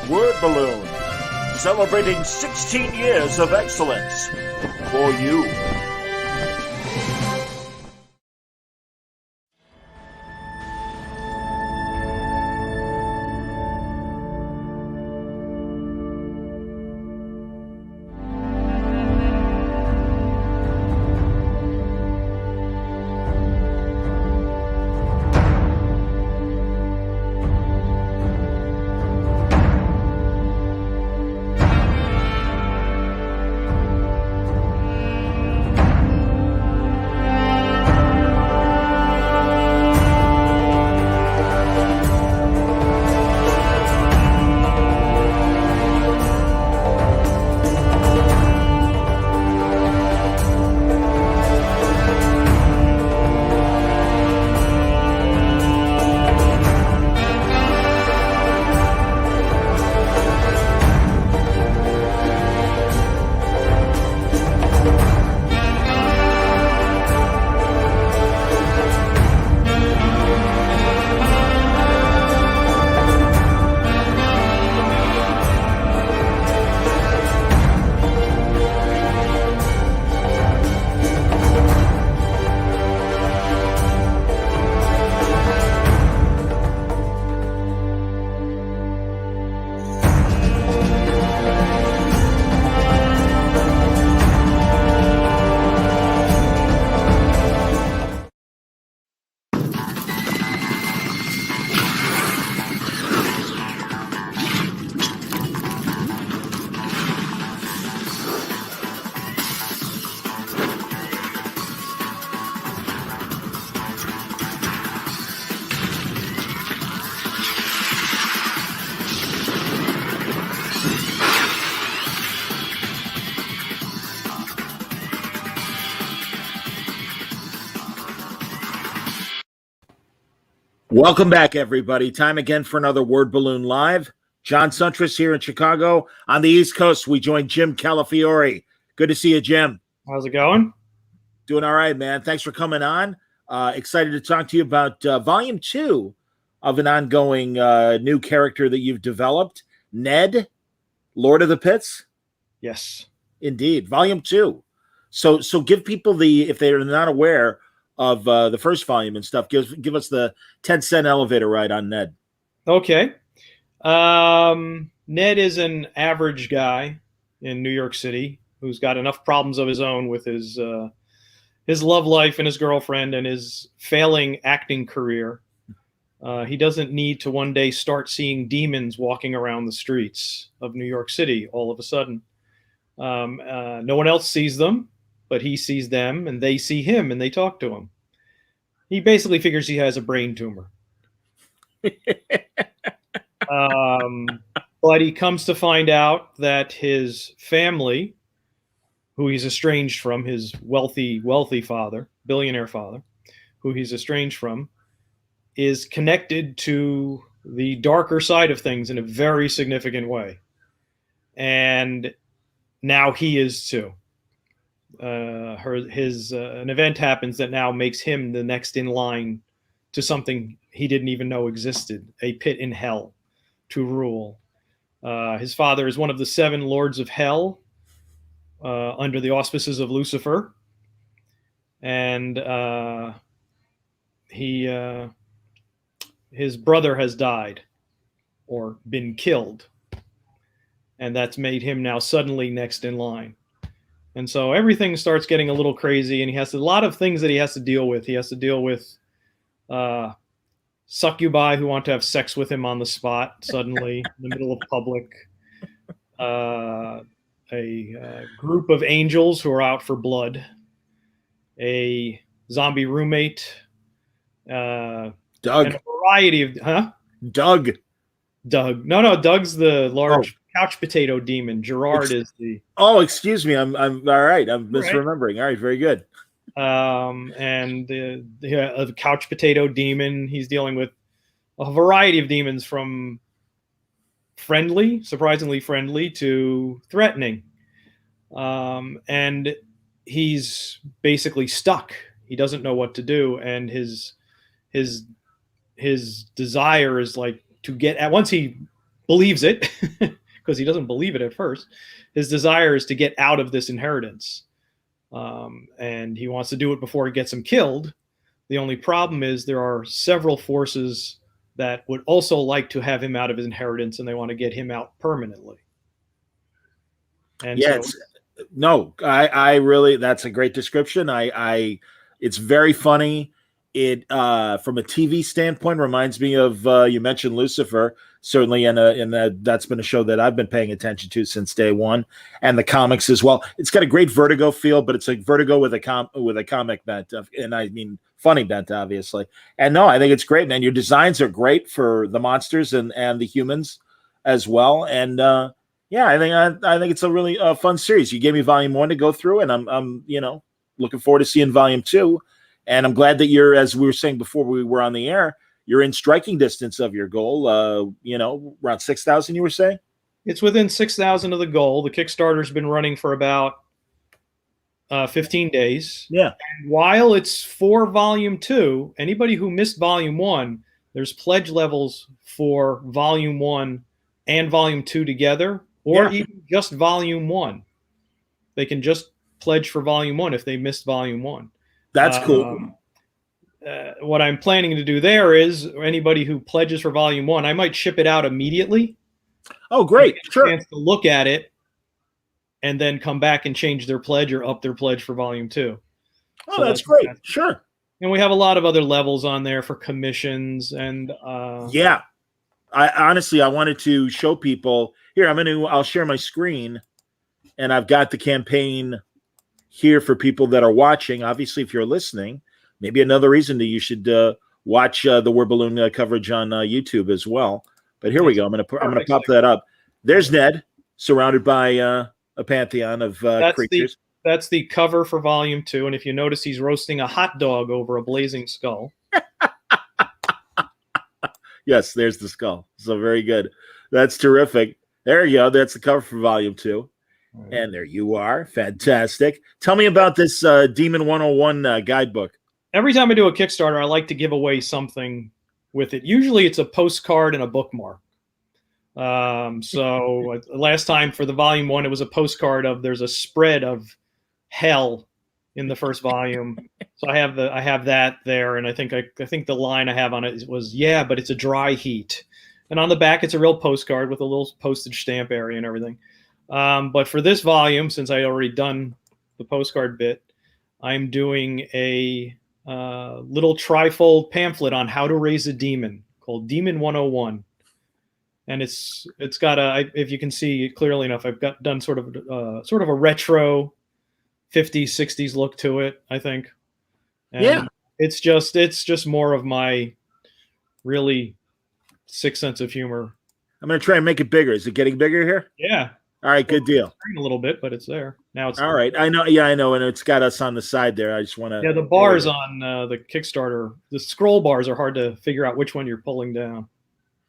Word Balloon, celebrating 16 years of excellence for you. Welcome back, everybody. Time again for another Word Balloon Live. John Suntress here in Chicago. On the East Coast, we join Jim Calafiore. Good to see you, Jim. How's it going? Doing all right, man. Thanks for coming on. Excited to talk to you about Volume 2 of an ongoing new character that you've developed, Ned, Lord of the Pits. Yes. Indeed. Volume 2. So give people if they're not aware of the first volume and stuff, give us the 10-cent elevator ride on Ned. Okay. Ned is an average guy in New York City who's got enough problems of his own with his love life and his girlfriend and his failing acting career. He doesn't need to one day start seeing demons walking around the streets of New York City all of a sudden. No one else sees them, but he sees them and they see him and they talk to him. He basically figures he has a brain tumor. But he comes to find out that his family, who he's estranged from, his wealthy father, billionaire father, who he's estranged from, is connected to the darker side of things in a very significant way. And now he is too. An event happens that now makes him the next in line to something he didn't even know existed, a pit in hell to rule. His father is one of the 7 lords of hell under the auspices of Lucifer. And his brother has died or been killed. And that's made him now suddenly next in line. And so everything starts getting a little crazy, and he has a lot of things that he has to deal with. He has to deal with succubi who want to have sex with him on the spot suddenly in the middle of public. A group of angels who are out for blood. A zombie roommate. Doug. And a variety of... Doug. No, Doug's the large... couch potato demon. Gerard is the... Oh, excuse me. I'm all right. I'm misremembering. Right. All right, very good. And the couch potato demon, he's dealing with a variety of demons from friendly, surprisingly friendly, to threatening. And he's basically stuck. He doesn't know what to do. And his desire is like to get at, once he believes it because he doesn't believe it at first. His desire is to get out of this inheritance. And he wants to do it before it gets him killed. The only problem is there are several forces that would also like to have him out of his inheritance, and they want to get him out permanently. And Yeah, so, I really, that's a great description. It's very funny. It from a TV standpoint reminds me of you mentioned Lucifer, certainly, and that's been a show that I've been paying attention to since day one, and the comics as well. It's got a great Vertigo feel, but it's like Vertigo with a comic bent, and I mean funny bent, obviously. And no, I think it's great, man. Your designs are great for the monsters and the humans as well, and yeah, I think it's a really fun series. You gave me volume 1 to go through, and I'm looking forward to seeing volume 2. And I'm glad that you're, as we were saying before we were on the air, you're in striking distance of your goal. Around 6,000, you were saying? it's within 6,000 of the goal. The Kickstarter's been running for about 15 days. Yeah. And while it's for volume 2, anybody who missed volume 1, there's pledge levels for volume 1 and volume 2 together, or even just volume 1. They can just pledge for volume 1 if they missed volume 1. That's cool. What I'm planning to do there is anybody who pledges for volume 1, I might ship it out immediately. Oh, great. Sure. Chance to look at it and then come back and change their pledge or up their pledge for volume 2. Oh, so that's great. Sure. And we have a lot of other levels on there for commissions and yeah. I wanted to show people here. I'll share my screen, and I've got the campaign here for people that are watching. Obviously, if you're listening, maybe another reason that you should watch the Word Balloon coverage on YouTube as well. But here we go. I'm gonna pop that up. There's Ned, surrounded by a pantheon of creatures. That's the cover for volume 2. And if you notice, he's roasting a hot dog over a blazing skull. Yes, there's the skull. So very good. That's terrific. There you go. That's the cover for volume 2. And there you are. Fantastic. Tell me about this Demon 101 guidebook. Every time I do a Kickstarter, I like to give away something with it. Usually it's a postcard and a bookmark. So last time for the volume 1, it was a postcard of there's a spread of hell in the first volume. So I have that there, and I think the line I have on it was, yeah, but it's a dry heat. And on the back, it's a real postcard with a little postage stamp area and everything. But for this volume, since I already done the postcard bit, I'm doing a little trifold pamphlet on how to raise a demon called Demon 101. And it's got if you can see clearly enough, I've done sort of a retro 50s, 60s look to it, I think. And yeah. It's just more of my really sick sense of humor. I'm going to try and make it bigger. Is it getting bigger here? Yeah. All right, good deal. A little bit, but it's there. Now it's all right. I know. Yeah, I know. And it's got us on the side there. I just want to. Yeah, the bars on the Kickstarter, the scroll bars are hard to figure out which one you're pulling down.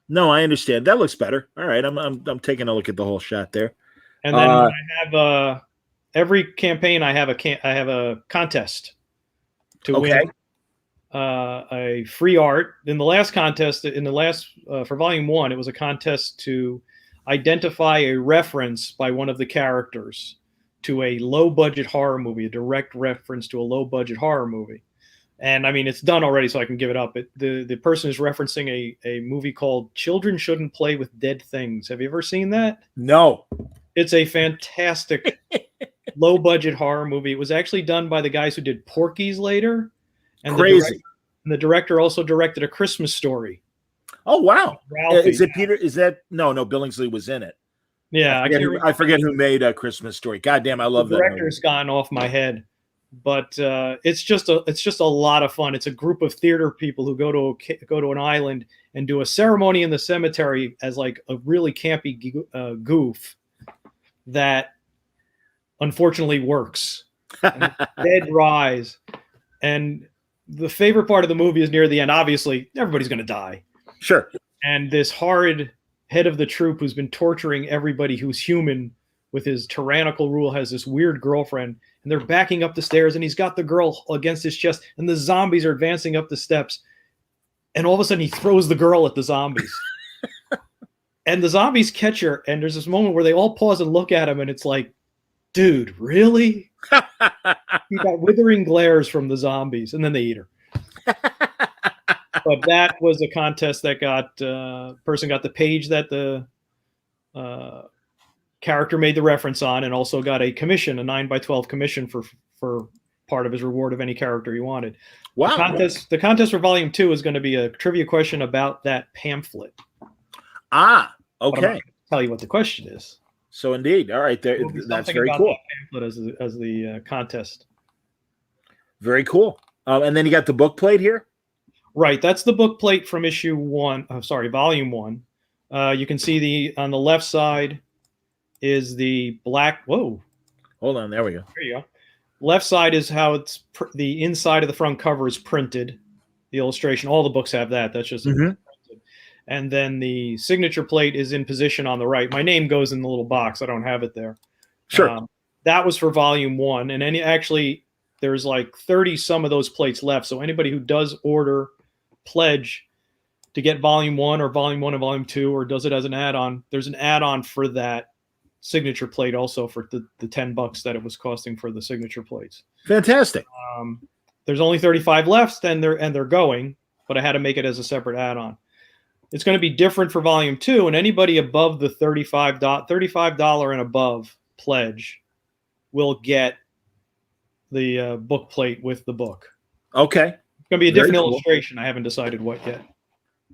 No, I understand. That looks better. All right, I'm taking a look at the whole shot there. And then I have every campaign I have a contest to win a free art. In the last contest, for volume 1, it was a contest to identify a reference by one of the characters to a low-budget horror movie, a direct reference to a low-budget horror movie. And I mean, it's done already, so I can give it up. The person is referencing a movie called Children Shouldn't Play with Dead Things. Have you ever seen that? No. It's a fantastic low-budget horror movie. It was actually done by the guys who did Porky's later. And crazy. The director also directed A Christmas Story. Oh, wow. Ralphie. Is it Peter? Is that no? Billingsley was in it. Yeah, I forget who made A Christmas Story. God damn, I love that. The director's gone off my head, but it's just a lot of fun. It's a group of theater people who go to an island and do a ceremony in the cemetery as like a really campy goof that unfortunately works. Dead rise, and the favorite part of the movie is near the end. Obviously, everybody's going to die. Sure. And this horrid head of the troop who's been torturing everybody who's human with his tyrannical rule has this weird girlfriend, and they're backing up the stairs, and he's got the girl against his chest, and the zombies are advancing up the steps, and all of a sudden he throws the girl at the zombies. And the zombies catch her, and there's this moment where they all pause and look at him, and it's like, dude, really? He got withering glares from the zombies, and then they eat her. But that was a contest that got person got the page that the character made the reference on, and also got a commission, a 9x12 commission for part of his reward of any character he wanted. Wow. The contest for Volume 2 is going to be a trivia question about that pamphlet. Ah, But I'm okay. not gonna tell you what the question is. So indeed, all right, there. That's very cool. That pamphlet as the contest. Very cool. And then you got the book plate here. Right, that's the book plate from issue 1. Oh, sorry, Volume 1. You can see on the left side is the black. Whoa, hold on. There we go. There you go. Left side is how it's the inside of the front cover is printed. The illustration. All the books have that. That's just printed. And then the signature plate is in position on the right. My name goes in the little box. I don't have it there. Sure. That was for Volume 1, and actually there's like 30 some of those plates left. So anybody who does order pledge to get Volume 1 or Volume 1 and Volume 2, or does it as an add-on, there's an add-on for that signature plate also for the $10 that it was costing for the signature plates. Fantastic. There's only 35 left, and they're going, but I had to make it as a separate add-on. It's going to be different for Volume 2, and anybody above the $35 and above pledge will get the book plate with the book. Okay. It's going to be a different illustration. I haven't decided what yet.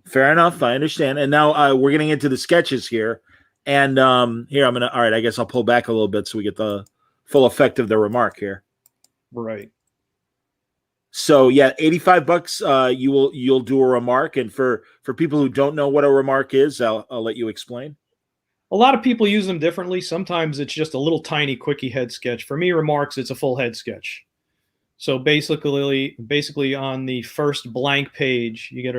Fair enough. I understand. And now we're getting into the sketches here. And here, all right, I guess I'll pull back a little bit so we get the full effect of the remark here. Right. So yeah, $85. You'll do a remark. And for people who don't know what a remark is, I'll let you explain. A lot of people use them differently. Sometimes it's just a little tiny quickie head sketch. For me, remarks, it's a full head sketch. So basically on the first blank page, you get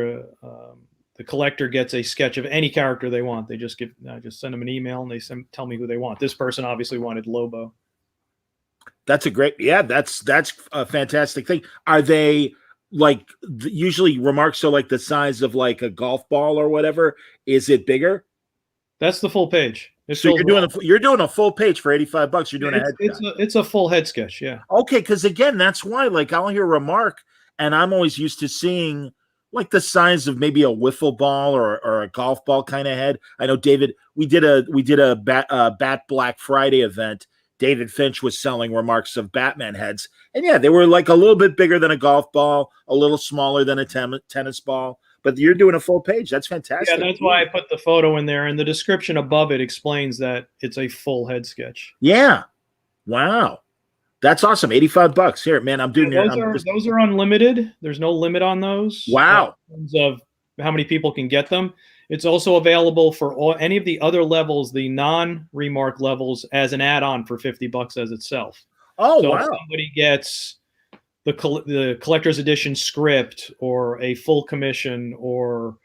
the collector gets a sketch of any character they want. They just send them an email and they tell me who they want. This person obviously wanted Lobo. That's a fantastic thing. Are they like usually remarks are like the size of like a golf ball or whatever? Is it bigger? That's the full page. So you're doing a full page for $85. You're doing a head. It's a full head sketch, yeah. Okay, because again, that's why like I'll hear remark, and I'm always used to seeing like the size of maybe a wiffle ball or a golf ball kind of head. I know David. We did a Bat Black Friday event. David Finch was selling remarks of Batman heads, and yeah, they were like a little bit bigger than a golf ball, a little smaller than a tennis ball. But you're doing a full page. That's fantastic. Yeah, that's why I put the photo in there, and the description above it explains that it's a full head sketch. Yeah. Wow. That's awesome. $85 here, man. I'm doing those are unlimited. There's no limit on those. Wow. In terms of how many people can get them. It's also available for any of the other levels, the non-remark levels, as an add-on for $50 as itself. Oh, so wow. If somebody gets the collector's edition script or a full commission, or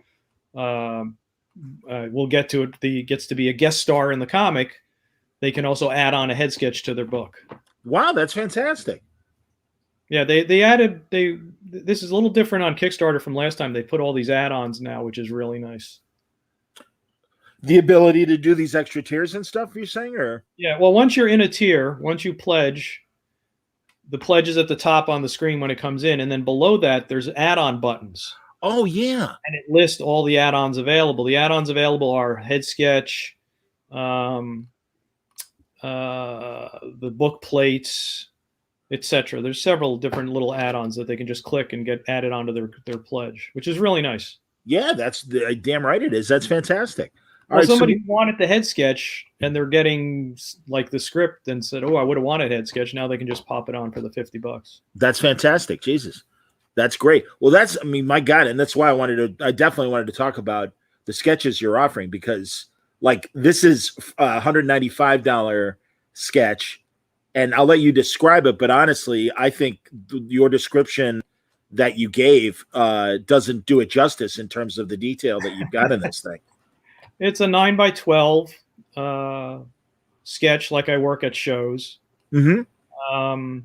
we'll get to it, gets to be a guest star in the comic, they can also add on a head sketch to their book. Wow, that's fantastic. Yeah, they added this is a little different on Kickstarter from last time. They put all these add-ons now, which is really nice. The ability to do these extra tiers and stuff, you're saying? Or yeah, well, once you're in a tier, once you pledge, the pledge is at the top on the screen when it comes in, and then below that there's add-on buttons. Oh yeah. And it lists all the add-ons available. The add-ons available are head sketch, the book plates, etc. There's several different little add-ons that they can just click and get added onto their pledge, which is really nice. Yeah, that's damn right it is. That's fantastic. Well, somebody wanted the head sketch and they're getting like the script and said, "Oh, I would have wanted head sketch." Now they can just pop it on for the $50. That's fantastic. Jesus, that's great. Well, my God, and that's why I definitely wanted to talk about the sketches you're offering, because like this is a $195 sketch, and I'll let you describe it. But honestly, I think your description that you gave doesn't do it justice in terms of the detail that you've got in this thing. It's a 9x12 sketch, like I work at shows. Mm-hmm.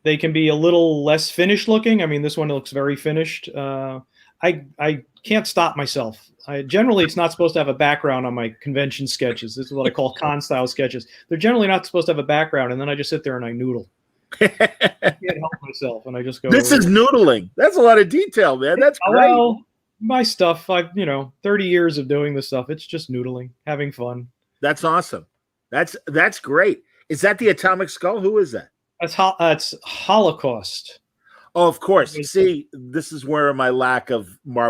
They can be a little less finished looking. I mean, this one looks very finished. I can't stop myself. Generally, it's not supposed to have a background on my convention sketches. This is what I call con style sketches. They're generally not supposed to have a background, and then I just sit there and I noodle. I can't help myself, and I just go. This is noodling. That's a lot of detail, man. That's great. Well, my stuff. 30 years of doing this stuff. It's just noodling, having fun. That's awesome. That's great. Is that the Atomic Skull? Who is that? That's Holocaust. Oh, of course. See, this is where my lack of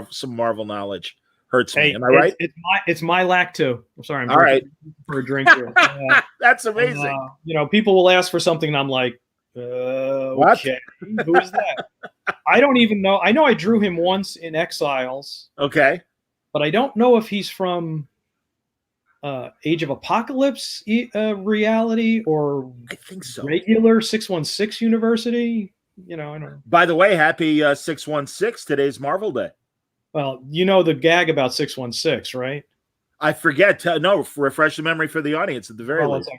some Marvel knowledge hurts me. Am I right? It's my lack too. I'm sorry. I'm all right for a drink here. That's amazing. People will ask for something, and I'm like, okay, who is that? I don't even know. I know I drew him once in Exiles. Okay, but I don't know if he's from Age of Apocalypse reality or I think so. Regular 616 University. I don't know. By the way, happy 616. Today's Marvel Day. Well, the gag about 616, right? I forget. No, refresh the memory for the audience at the very least.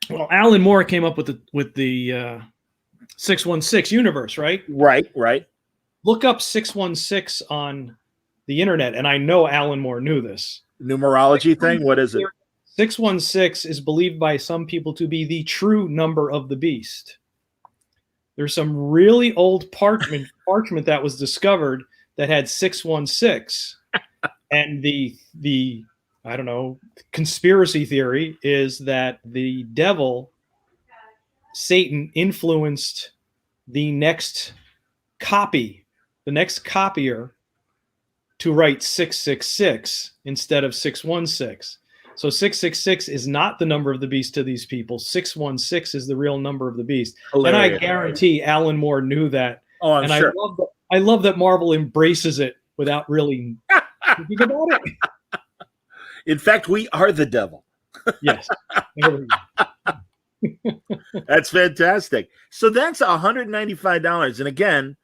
Well, Alan Moore came up with the 616 universe, right? Right. Look up 616 on the internet, and I know Alan Moore knew this. Numerology thing? What is it? 616 is believed by some people to be the true number of the beast. There's some really old parchment that was discovered that had 616. And the I don't know, conspiracy theory is that the devil, Satan, influenced the next copier to write 666 instead of 616. So 666 is not the number of the beast to these people. 616 is the real number of the beast. Hilarious. And I guarantee Alan Moore knew that. Oh, I'm sure. I love that Marvel embraces it without really thinking about it. In fact, we are the devil. Yes. That's fantastic. So that's $195. And again,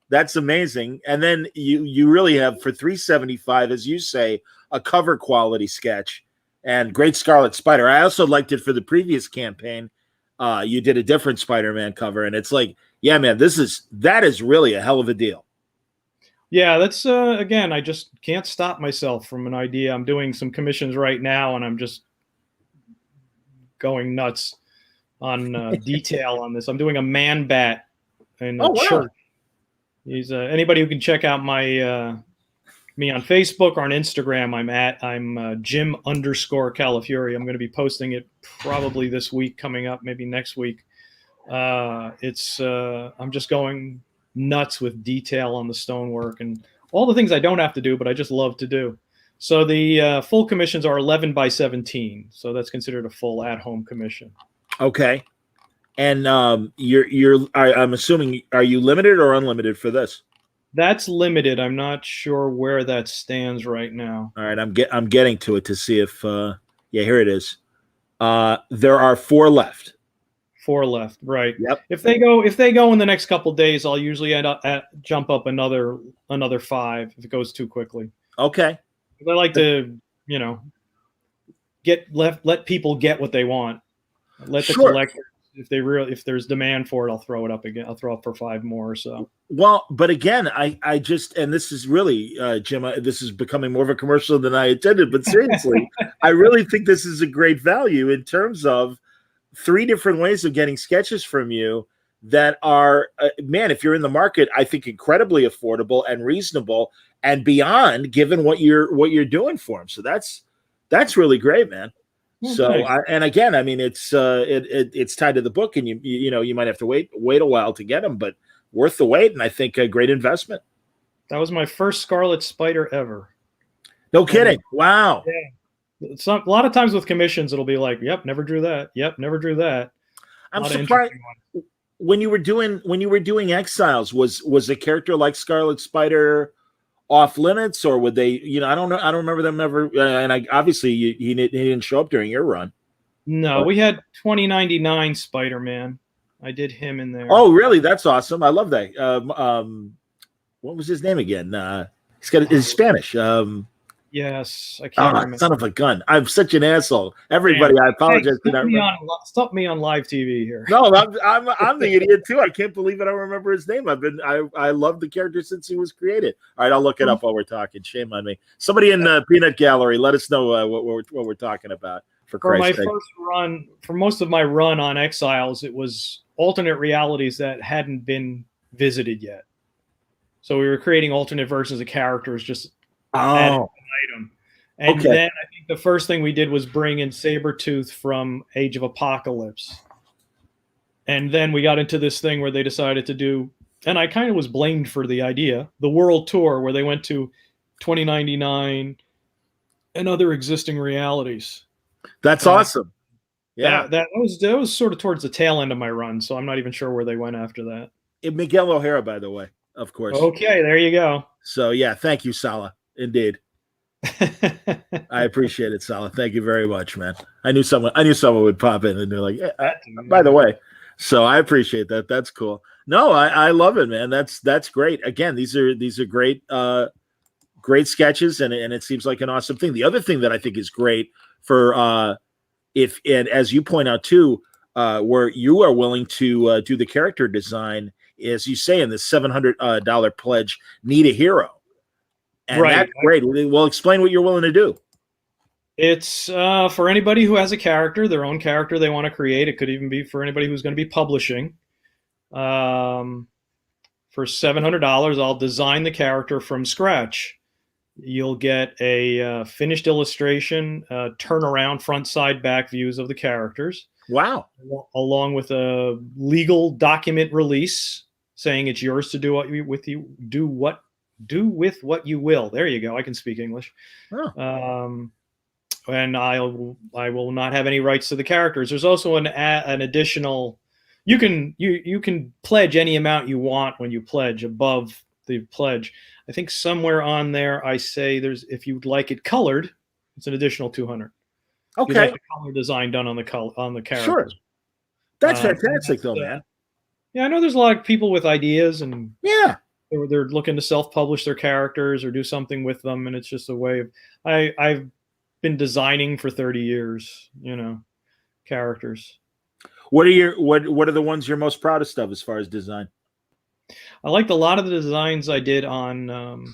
that's amazing. And then you really have, for $375, as you say, a cover quality sketch. And great Scarlet Spider. I also liked it for the previous campaign. You did a different Spider-Man cover, and it's like, yeah, man, that is really a hell of a deal. Yeah, that's again, I just can't stop myself from an idea. I'm doing some commissions right now, and I'm just going nuts on detail on this. I'm doing a Man Bat in a church. He's anybody who can check out my me on Facebook or on Instagram. I'm Jim_Calafiore. I'm going to be posting it probably this week coming up, maybe next week. I'm just going nuts with detail on the stonework and all the things I don't have to do, but I just love to do. So the full commissions are 11 by 17. So that's considered a full at-home commission. Okay. And I'm assuming, are you limited or unlimited for this? That's limited. I'm not sure where that stands right now. All right, I'm getting to it to see if here it is. There are 4 left. 4 left, right? Yep. If they go in the next couple of days, I'll usually jump up another 5 if it goes too quickly. Okay. I like to, let people get what they want. Let the collectors. If there's demand for it, I'll throw it up again. I'll throw up for 5 more or so. Well, but again, I just, and this is really, Jim, this is becoming more of a commercial than I intended, but seriously, I really think this is a great value in terms of 3 different ways of getting sketches from you that are, man, if you're in the market, I think incredibly affordable and reasonable and beyond, given what you're doing for them. So that's really great, man. So, and again, I mean, it's tied to the book, and you might have to wait a while to get them, but worth the wait, and I think a great investment. That was my first Scarlet Spider ever. No kidding! Wow. Yeah. A lot of times with commissions, it'll be like, "Yep, never drew that. Yep, never drew that." I'm surprised when you were doing Exiles. Was a character like Scarlet Spider off limits, or would they? I don't know. I don't remember them ever. And obviously he didn't show up during your run. No, we had 2099 Spider-Man. I did him in there. Oh, really? That's awesome. I love that. What was his name again? He's got his Spanish. Yes, I can't remember. Son of a gun! I'm such an asshole. Everybody, I apologize. Stop me on live TV here. No, I'm the idiot too. I can't believe I don't remember his name. I love the character since he was created. All right, I'll look it up while we're talking. Shame on me. Somebody in the Peanut Gallery, let us know what we're talking about. For my sake. first run, for most of my run on Exiles, it was alternate realities that hadn't been visited yet. So we were creating alternate versions of characters, just adding an item. And then I think the first thing we did was bring in Sabretooth from Age of Apocalypse. And then we got into this thing where they decided to do, and I kind of was blamed for the idea, the world tour where they went to 2099 and other existing realities. That's awesome. Yeah. That was sort of towards the tail end of my run, so I'm not even sure where they went after that. Miguel O'Hara, by the way, of course. Okay, there you go. So yeah, thank you, Sala. Indeed. I appreciate it, Sala. Thank you very much, man. I knew someone would pop in and they're like, by the way. So I appreciate that. That's cool. No, I love it, man. That's great. Again, these are great great sketches, and it seems like an awesome thing. The other thing that I think is great for and as you point out too, where you are willing to do the character design, as you say in the $700 pledge, need a hero. And right. That's great. Well, explain what you're willing to do. It's for anybody who has a character, their own character they want to create. It could even be for anybody who's going to be publishing. For $700, I'll design the character from scratch. You'll get a finished illustration, turnaround, front, side, back views of the characters. Wow. Along with a legal document release saying it's yours to do with what you will. There you go. I can speak English. Oh. And I will not have any rights to the characters. There's also an additional. You can pledge any amount you want when you pledge above the pledge. I think somewhere on there I say if you'd like it colored, it's an additional $200. Okay. You'd like the color design done on the characters. Sure. That's fantastic, though, man. Yeah, I know there's a lot of people with ideas, and yeah, they're looking to self-publish their characters or do something with them, and it's just a way of. I've been designing for 30 years, characters. What are the ones you're most proudest of as far as design? I liked a lot of the designs I did on,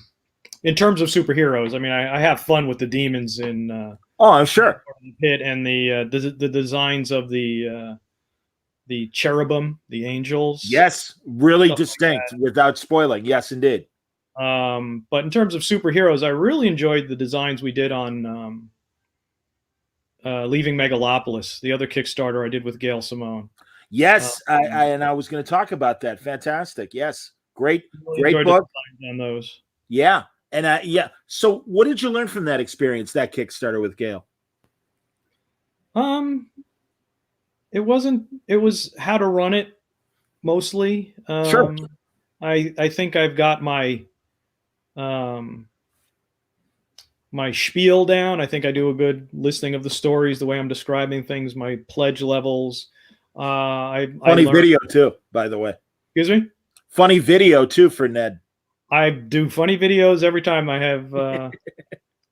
in terms of superheroes. I mean, I have fun with the demons in. I'm sure. Pit and the designs of the cherubim, the angels. Yes, really distinct without spoiling. Yes, indeed. But in terms of superheroes, I really enjoyed the designs we did on Leaving Megalopolis, the other Kickstarter I did with Gail Simone. Yes, I was going to talk about that. Fantastic. Yes, great book on those. Yeah, and yeah. So, what did you learn from that experience, that Kickstarter with Gail? It was how to run it mostly. Sure. I think I've got my my spiel down. I think I do a good listing of the stories, the way I'm describing things, my pledge levels. Funny video too, by the way. Excuse me? Funny video too for Ned. I do funny videos every time I have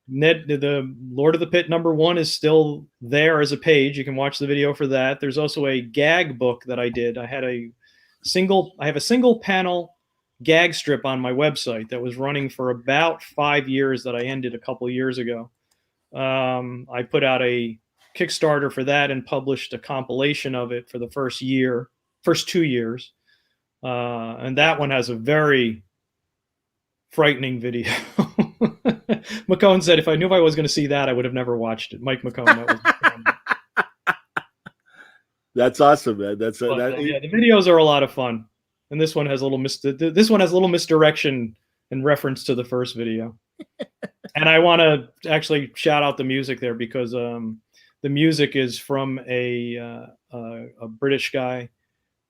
Ned. The Lord of the Pit #1 is still there as a page. You can watch the video for that. There's also a gag book that I did. I have a single panel gag strip on my website that was running for about 5 years that I ended a couple of years ago. I put out a Kickstarter for that and published a compilation of it for the first 2 years. And that one has a very frightening video. McCone said, if I knew I was going to see that, I would have never watched it. Mike McCone. That's awesome, man. Yeah, the videos are a lot of fun. And this one has a little misdirection in reference to the first video. And I want to actually shout out the music there because the music is from a British guy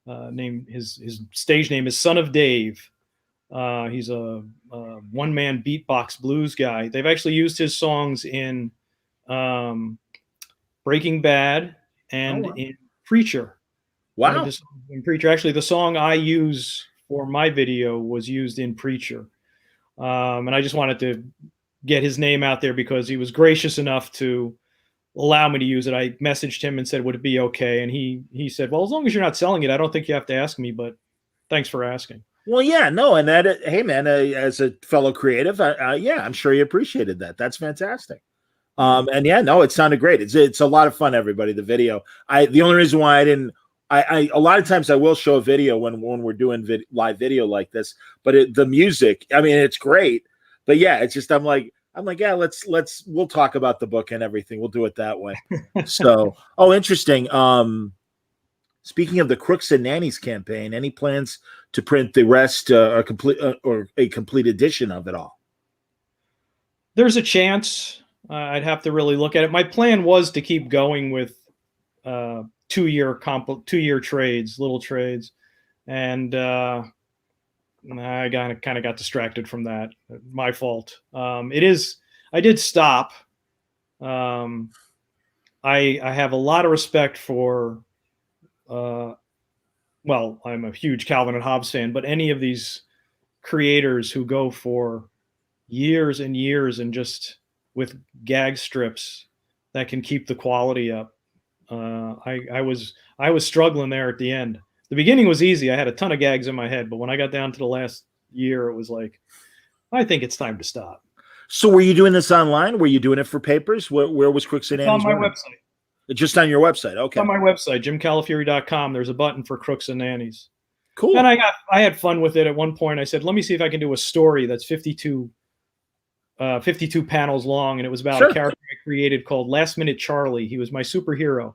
named his stage name is Son of Dave. He's a one-man beatbox blues guy. They've actually used his songs in Breaking Bad and in Preacher. Wow. In Preacher, actually, the song I use for my video was used in Preacher. And I just wanted to get his name out there because he was gracious enough to allow me to use it. I messaged him and said, would it be okay? And he said, well, as long as you're not selling it, I don't think you have to ask me, but thanks for asking. Well, yeah, no, and that, hey, man, as a fellow creative, yeah, I'm sure you appreciated that. That's fantastic. And yeah, no, it sounded great. It's a lot of fun, everybody. The video. The only reason why I didn't, a lot of times I will show a video when we're doing live video like this, but the music, I mean, it's great, but yeah, it's just I'm like, yeah, we'll talk about the book and everything. We'll do it that way. So, interesting. Speaking of the Crooks and Nannies campaign, any plans to print the rest, or a complete edition of it all? There's a chance. I'd have to really look at it. My plan was to keep going with 2-year trades, little trades, and I kind of got distracted from that. My fault. I did stop. I have a lot of respect for. Well, I'm a huge Calvin and Hobbes fan, but any of these creators who go for years and years and just with gag strips that can keep the quality up. I was struggling there at the end. The beginning was easy. I had a ton of gags in my head, but when I got down to the last year, it was like, I think it's time to stop. So were you doing this online? Were you doing it for papers? Where was Crooks and Nannies? On my website. Just on your website. Okay. On my website, jimcalafiore.com, there's a button for Crooks and Nannies. Cool. And I had fun with it. At one point I said, let me see if I can do a story that's 52 panels long, and it was about a character I created called Last Minute Charlie. He was my superhero.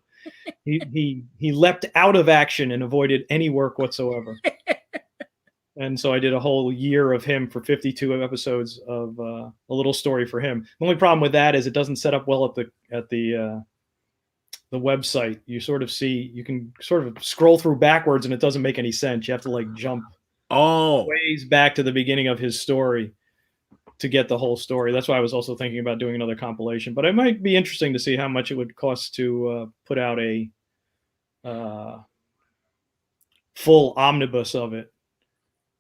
he leapt out of action and avoided any work whatsoever. And so I did a whole year of him for 52 episodes of a little story for him. The only problem with that is it doesn't set up well at the website. You can sort of scroll through backwards and it doesn't make any sense. You have to like jump ways back to the beginning of his story to get the whole story. That's why I was also thinking about doing another compilation, but it might be interesting to see how much it would cost to put out a full omnibus of it.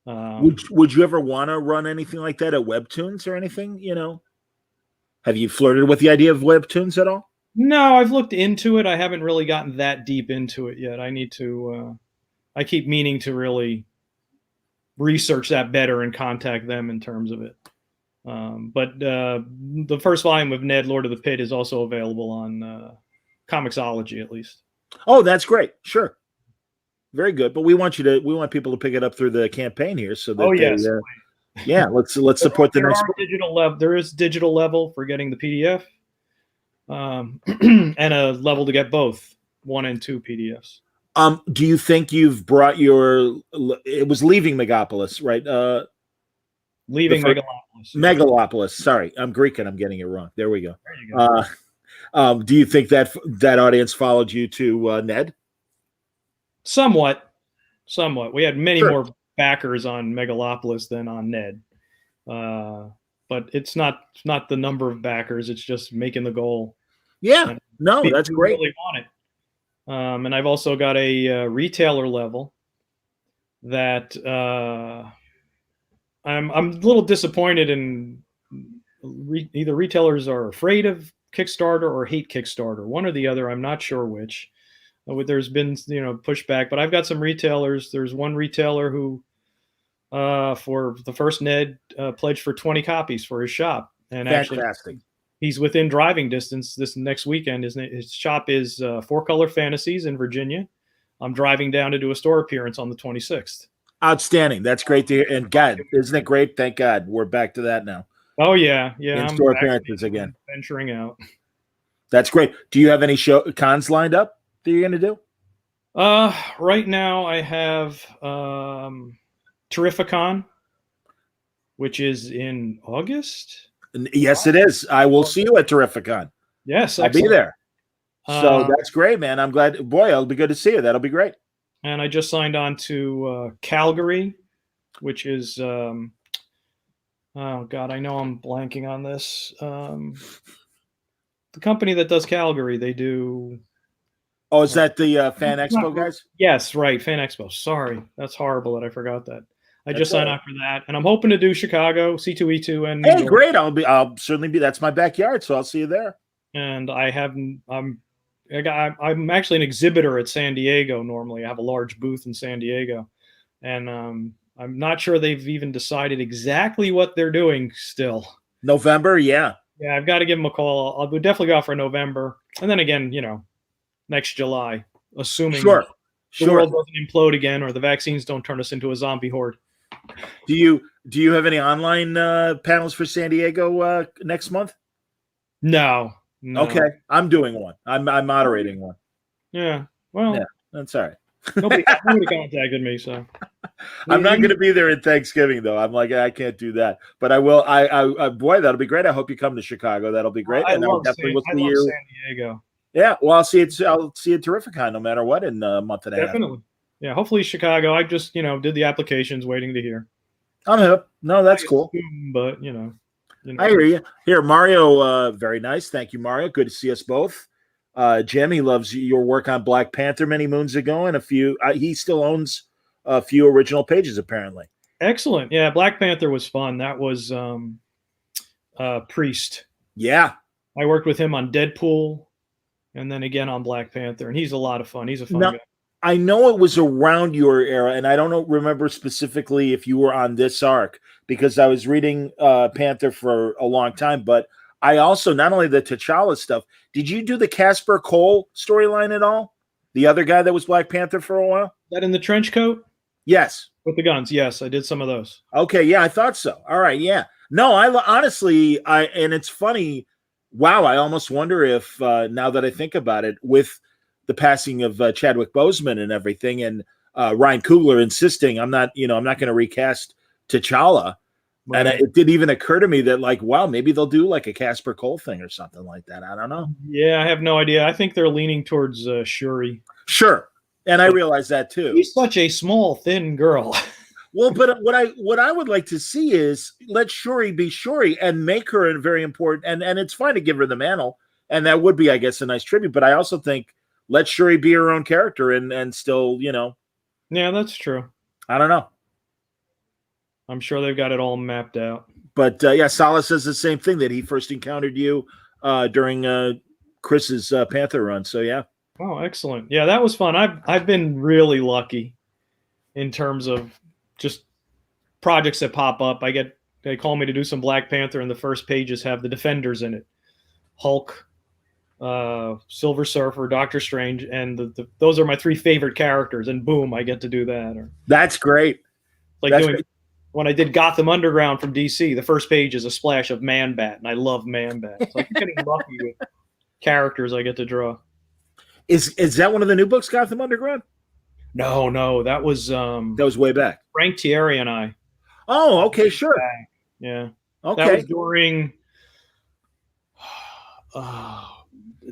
Would you ever want to run anything like that at Webtoons or anything? Have you flirted with the idea of Webtoons at all? No, I've looked into it. I haven't really gotten that deep into it yet. I need to. I keep meaning to really research that better and contact them in terms of it. But the first volume of Ned, Lord of the Pit, is also available on Comixology, at least. Oh, that's great. Sure, very good. But we want people to pick it up through the campaign here, so that yes. Yeah, let's support the next digital level. There is digital level for getting the PDF. And a level to get both 1 and 2 PDFs. Do you think you've brought it was Leaving Megalopolis, right? Leaving Megalopolis. Megalopolis. Sorry, I'm Greek and I'm getting it wrong. There we go. There you go. Do you think that audience followed you to Ned? Somewhat. We had many more backers on Megalopolis than on Ned. But it's not the number of backers. It's just making the goal. Yeah, no, that's great. Really want it. And I've also got a retailer level that I'm a little disappointed in. Either retailers are afraid of Kickstarter or hate Kickstarter, one or the other. I'm not sure which. There's been pushback, but I've got some retailers. There's one retailer who. For the first Ned pledged for 20 copies for his shop. And fantastic. Actually, he's within driving distance this next weekend. His shop is 4 Color Fantasies in Virginia. I'm driving down to do a store appearance on the 26th. Outstanding. That's great to hear. And God, isn't it great? Thank God. We're back to that now. Oh, yeah. In store appearances again. Venturing out. That's great. Do you have any cons lined up that you're going to do? Right now I have... Terrificon, which is in August. Yes, it is. I will see you at Terrificon. Yes, I'll be there. So that's great, man. I'm glad. Boy, it'll be good to see you. That'll be great. And I just signed on to Calgary, which is oh God, I know I'm blanking on this. The company that does Calgary, they do. Oh, is that the Fan Expo guys? Yes, right. Fan Expo. Sorry, that's horrible that I forgot that. I just signed up for that, and I'm hoping to do Chicago, C2E2, and New Hey, York. great! I'll certainly be. That's my backyard, so I'll see you there. And I'm actually an exhibitor at San Diego. Normally, I have a large booth in San Diego, and I'm not sure they've even decided exactly what they're doing still. November, yeah. Yeah, I've got to give them a call. I'll definitely go out for November, and then again, next July, assuming Sure. the world doesn't implode again or the vaccines don't turn us into a zombie horde. Do you have any online panels for San Diego next month? No. Okay, I'm doing one. I'm moderating one. Yeah. Well, yeah, that's all right. nobody contacted me, so I'm not going to be there in Thanksgiving though. I'm like, I can't do that, but I will. I boy, that'll be great. I hope you come to Chicago. That'll be great, and I'll definitely will see you. San Diego. Yeah, well, I'll see it. I'll see you at Terrificon no matter what in a month and a half. Definitely. Yeah, hopefully Chicago. I just did the applications, waiting to hear. I'm hip. No, that's cool. But I hear you. Here, Mario. Very nice. Thank you, Mario. Good to see us both. Jim, he loves your work on Black Panther many moons ago, and a few. He still owns a few original pages, apparently. Excellent. Yeah, Black Panther was fun. That was Priest. Yeah, I worked with him on Deadpool, and then again on Black Panther, and he's a lot of fun. He's a fun guy. I know it was around your era, and I don't remember specifically if you were on this arc because I was reading Panther for a long time, but I also, not only the T'Challa stuff, did you do the Casper Cole storyline at all? The other guy that was Black Panther for a while? That in the trench coat? Yes. With the guns, yes, I did some of those. Okay, yeah, I thought so. All right, yeah. No, honestly, and it's funny, wow, I almost wonder if, now that I think about it, with the passing of Chadwick Boseman and everything, and Ryan Coogler insisting I'm not going to recast T'Challa. Right. And it didn't even occur to me that, like, wow, maybe they'll do like a Casper Cole thing or something like that. I don't know. Yeah, I have no idea. I think they're leaning towards Shuri. Sure, and I realize that too. She's such a small, thin girl. Well, but what I would like to see is let Shuri be Shuri and make her a very important. And it's fine to give her the mantle, and that would be, I guess, a nice tribute. But I also think let Shuri be her own character and still, Yeah, that's true. I don't know. I'm sure they've got it all mapped out. But yeah, Sala says the same thing, that he first encountered you during Chris's Panther run. So yeah. Oh, excellent. Yeah, that was fun. I've been really lucky in terms of just projects that pop up. They call me to do some Black Panther, and the first pages have the Defenders in it. Hulk, Silver Surfer, Doctor Strange, and those are my three favorite characters, and boom, I get to do that. That's great. When I did Gotham Underground from DC, the first page is a splash of Man-Bat, and I love Man-Bat. So I'm getting lucky with characters I get to draw. Is that one of the new books, Gotham Underground? No, that was way back. Frank Thierry and I. Oh, okay, sure. Yeah. Okay. That was during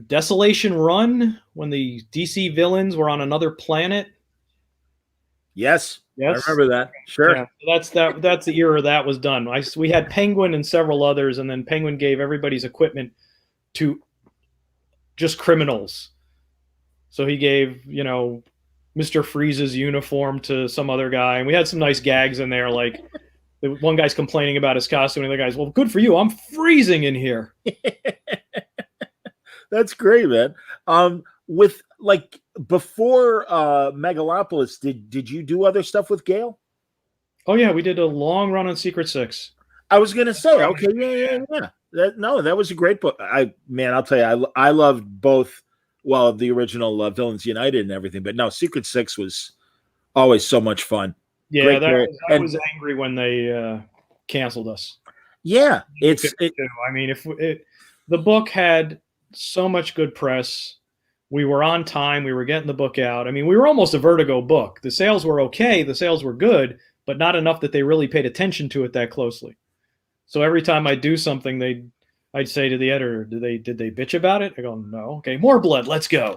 Desolation Run, when the DC villains were on another planet. Yes. I remember that. Sure. Yeah, that's the era that was done. We had Penguin and several others, and then Penguin gave everybody's equipment to just criminals. So he gave, Mr. Freeze's uniform to some other guy, and we had some nice gags in there, like one guy's complaining about his costume, and the other guy's, well, good for you, I'm freezing in here. That's great, man. With like before Megalopolis, did you do other stuff with Gale? Oh yeah, we did a long run on Secret Six. I was gonna say, okay, yeah. That was a great book. I'll tell you, I loved both. Well, the original Villains United and everything, but no, Secret Six was always so much fun. Yeah, I was angry when they canceled us. Yeah, I mean, the book had so much good press. We were on time. We were getting the book out. I mean, we were almost a Vertigo book. The sales were okay. The sales were good, but not enough that they really paid attention to it that closely. So every time I do something, I'd say to the editor, did they bitch about it? I go, no. Okay, more blood. Let's go.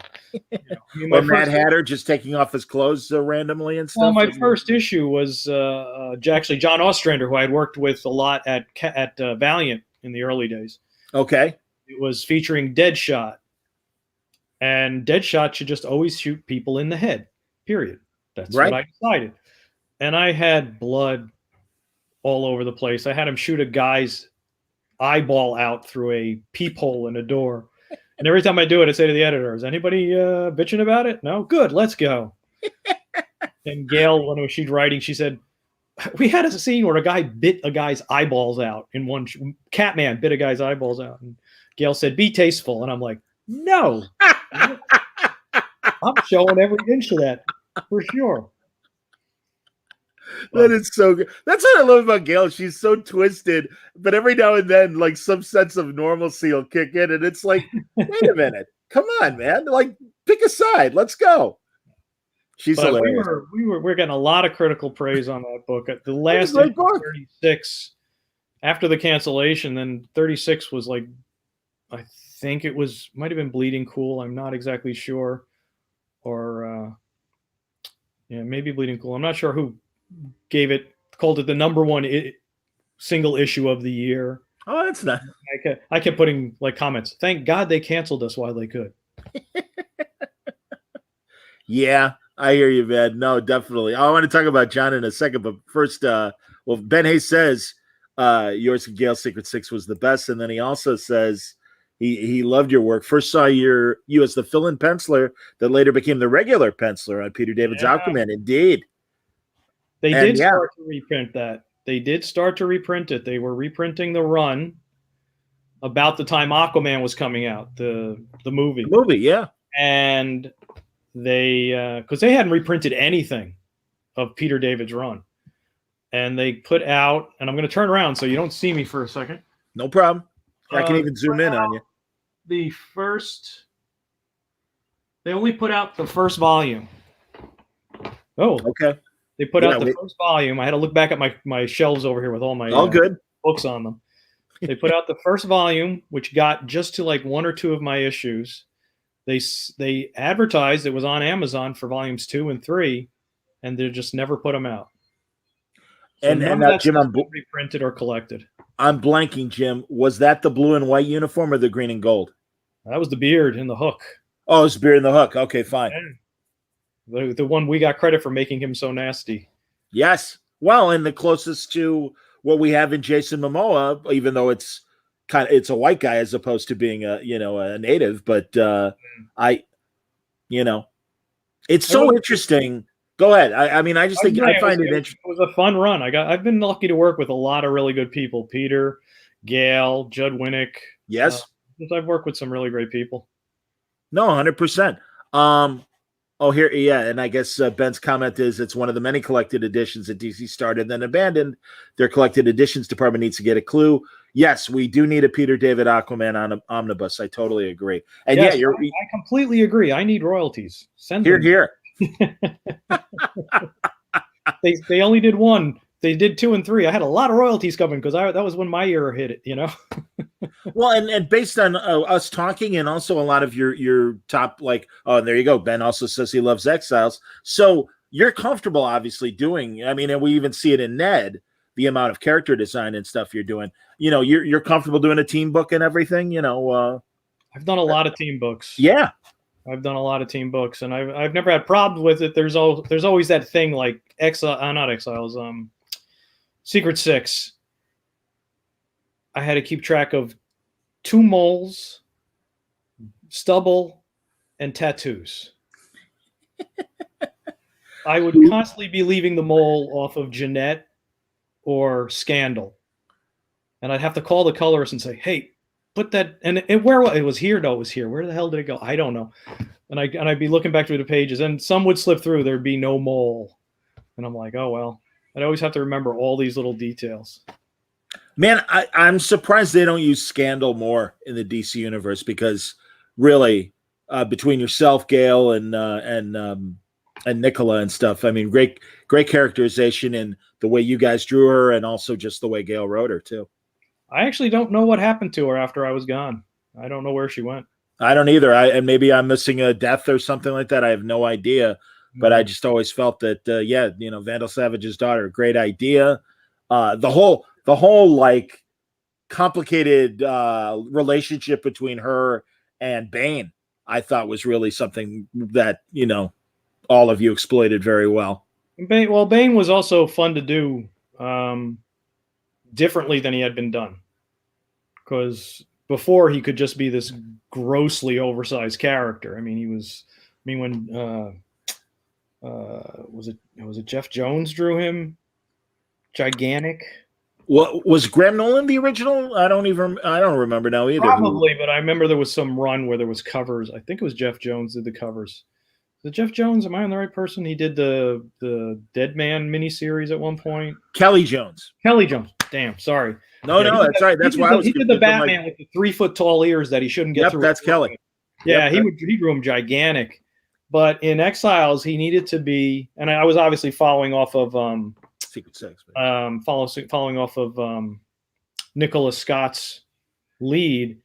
Or Mad Hatter just taking off his clothes randomly and stuff. Well, my first issue was actually John Ostrander, who I had worked with a lot at Valiant in the early days. Okay. It was featuring Deadshot. And Deadshot should just always shoot people in the head, period. That's right. What I decided. and I had blood all over the place. I had him shoot a guy's eyeball out through a peephole in a door. And every time I do it, I say to the editor, is anybody bitching about it? No? Good, let's go. And Gail, when she's writing, she said, we had a scene where a guy bit a guy's eyeballs out in one. Catman bit a guy's eyeballs out. And Gail said, be tasteful. And I'm like, no. I'm showing every inch of that for sure. That is so good. That's what I love about Gail. She's so twisted, but every now and then, like, some sense of normalcy will kick in, and it's like, wait a minute, come on, man, like, pick a side, let's go. She's hilarious. We're getting a lot of critical praise on that book. The last 36 after the cancellation, then 36 was like, I think it might have been Bleeding Cool. I'm not exactly sure, or maybe Bleeding Cool. I'm not sure who called it the #1 single issue of the year. Oh, that's not. I kept putting like comments. Thank God they canceled us while they could. Yeah, I hear you, man. No, definitely. I want to talk about John in a second, but first, Ben Hayes says yours and Gail's Secret Six was the best, and then he also says he loved your work. First saw you as the fill-in penciler that later became the regular penciler on Peter David's Aquaman. Indeed. They did start to reprint that. They did start to reprint it. They were reprinting the run about the time Aquaman was coming out, the movie. The movie, yeah. And they, because they hadn't reprinted anything of Peter David's run. And they put out, and I'm going to turn around so you don't see me for a second. No problem. I can even zoom in on you. They only put out the first volume. Oh, okay. They put out the first volume. I had to look back at my shelves over here with all my good books on them. They put out the first volume, which got just to like 1 or 2 of my issues. They advertised it was on Amazon for volumes 2 and 3, and they just never put them out. So and now, Jim, I'm reprinted or collected. I'm blanking, Jim. Was that the blue and white uniform or the green and gold? That was the beard in the hook. Oh, it's beard in the hook. Okay, fine. The one we got credit for making him so nasty. Yes. Well, and the closest to what we have in Jason Momoa, even though it's a white guy as opposed to being a native, but it's so interesting. Go ahead. I mean, I just think I find it interesting. It was a fun run. I've been lucky to work with a lot of really good people. Peter, Gail, Judd Winnick. Yes. I've worked with some really great people. No, 100%. Oh, here, yeah, and I guess Ben's comment is it's one of the many collected editions that DC started and then abandoned. Their collected editions department needs to get a clue. Yes, we do need a Peter David Aquaman on omnibus. I totally agree. And yes, I completely agree. I need royalties. Send them. Here. They only did 1. They did 2 and 3. I had a lot of royalties coming because that was when my era hit it. Well, and based on us talking and also a lot of your top, like, oh, and there you go. Ben also says he loves Exiles. So you're comfortable, obviously, doing, I mean, and we even see it in Ned, the amount of character design and stuff you're doing. You're comfortable doing a team book and everything, I've done a lot of team books. Yeah. I've done a lot of team books, and I've never had problems with it. There's always that thing like not Exiles, Secret Six. I had to keep track of 2 moles, stubble, and tattoos. I would constantly be leaving the mole off of Jeanette or Scandal. And I'd have to call the colorist and say, hey, put that, and where it was here? No, it was here. Where the hell did it go? I don't know. And I'd be looking back through the pages, and some would slip through. There'd be no mole. And I'm like, oh, well. I'd always have to remember all these little details. Man, I'm surprised they don't use Scandal more in the DC universe because really, between yourself, Gail, and Nicola and stuff, I mean, great characterization in the way you guys drew her and also just the way Gail wrote her, too. I actually don't know what happened to her after I was gone. I don't know where she went. I don't either. And maybe I'm missing a death or something like that. I have no idea. But I just always felt that, Vandal Savage's daughter, great idea. The whole like complicated relationship between her and Bane, I thought was really something that, all of you exploited very well. Bane was also fun to do differently than he had been done. Because before he could just be this grossly oversized character. I mean, he was. I mean, when was it Jeff Jones drew him? Gigantic. What was Graham Nolan the original? I don't remember now either. Probably, but I remember there was some run where there was covers. I think it was Jeff Jones did the covers. Is it Jeff Jones? Am I on the right person? He did the Dead Man miniseries at one point. Kelly Jones. Damn, sorry. No, that's right. That's why I was. He did the Batman with the 3 foot tall ears that he shouldn't get through. That's Kelly. Yeah, he drew him gigantic. But in Exiles, he needed to be, and I was obviously following off of Secret Six. Following off of Nicholas Scott's lead.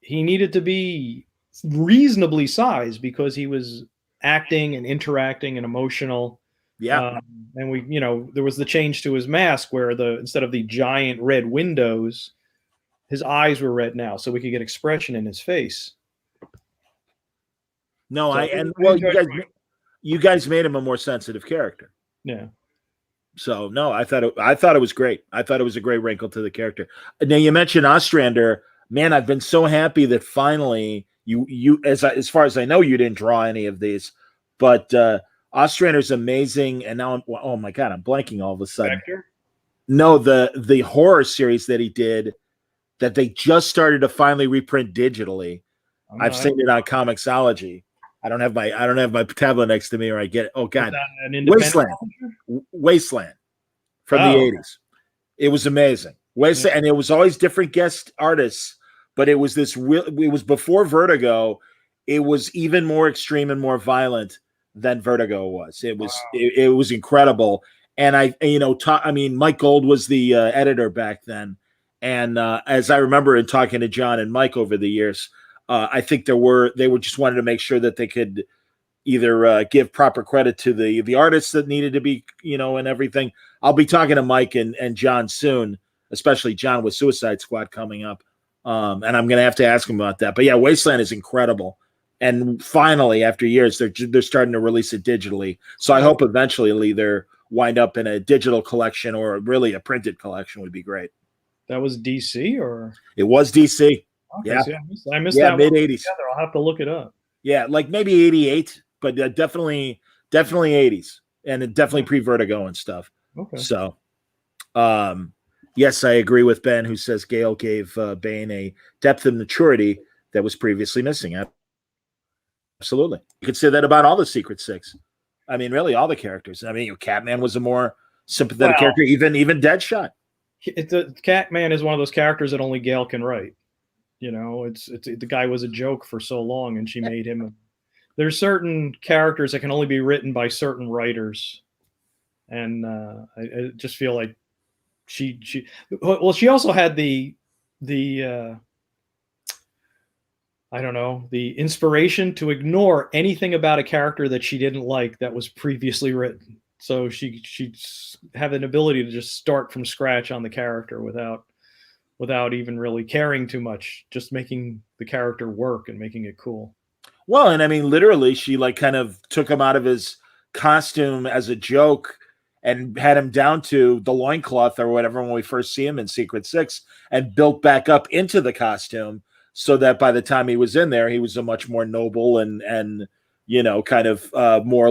He needed to be reasonably sized because he was acting and interacting and emotional. Yeah. And there was the change to his mask where instead of the giant red windows, his eyes were red now, so we could get expression in his face. No, you guys made him a more sensitive character. Yeah. So no, I thought it was great. I thought it was a great wrinkle to the character. Now you mentioned Ostrander. Man, I've been so happy that finally you as far as I know, you didn't draw any of these, but Ostrander's amazing. And now oh my God, I'm blanking all of a sudden. Vector? No, the horror series that he did that they just started to finally reprint digitally. I've seen it on Comixology. I don't have my tablet next to me, or I get it. Oh God, Wasteland from the 80s. It was amazing. Wasteland, and it was always different guest artists, but it was it was before Vertigo. It was even more extreme and more violent than Vertigo was. It was it was incredible. And Mike Gold was the editor back then, and as I remember in talking to John and Mike over the years. I think they were just wanted to make sure that they could either give proper credit to the artists that needed to be, and everything. I'll be talking to Mike and John soon, especially John with Suicide Squad coming up. And I'm going to have to ask him about that. But yeah, Wasteland is incredible. And finally, after years, they're starting to release it digitally. So I hope eventually it'll either wind up in a digital collection or really a printed collection would be great. That was DC or? It was DC. Okay, yeah, so I missed that mid-80s. I'll have to look it up. Yeah, like maybe 88, but definitely 80s, and definitely pre-Vertigo and stuff. Okay. So, yes, I agree with Ben, who says Gale gave Bane a depth and maturity that was previously missing. Absolutely, you could say that about all the Secret Six. I mean, really, all the characters. I mean, Catman was a more sympathetic character, even Deadshot. The Catman is one of those characters that only Gale can write. It's the guy was a joke for so long, and she made him. There's certain characters that can only be written by certain writers, and I just feel like she also had the I don't know, the inspiration to ignore anything about a character that she didn't like that was previously written. So she had an ability to just start from scratch on the character without even really caring too much, just making the character work and making it cool. Well, and I mean, literally, she kind of took him out of his costume as a joke and had him down to the loincloth or whatever when we first see him in Secret Six, and built back up into the costume so that by the time he was in there, he was a much more noble and kind of more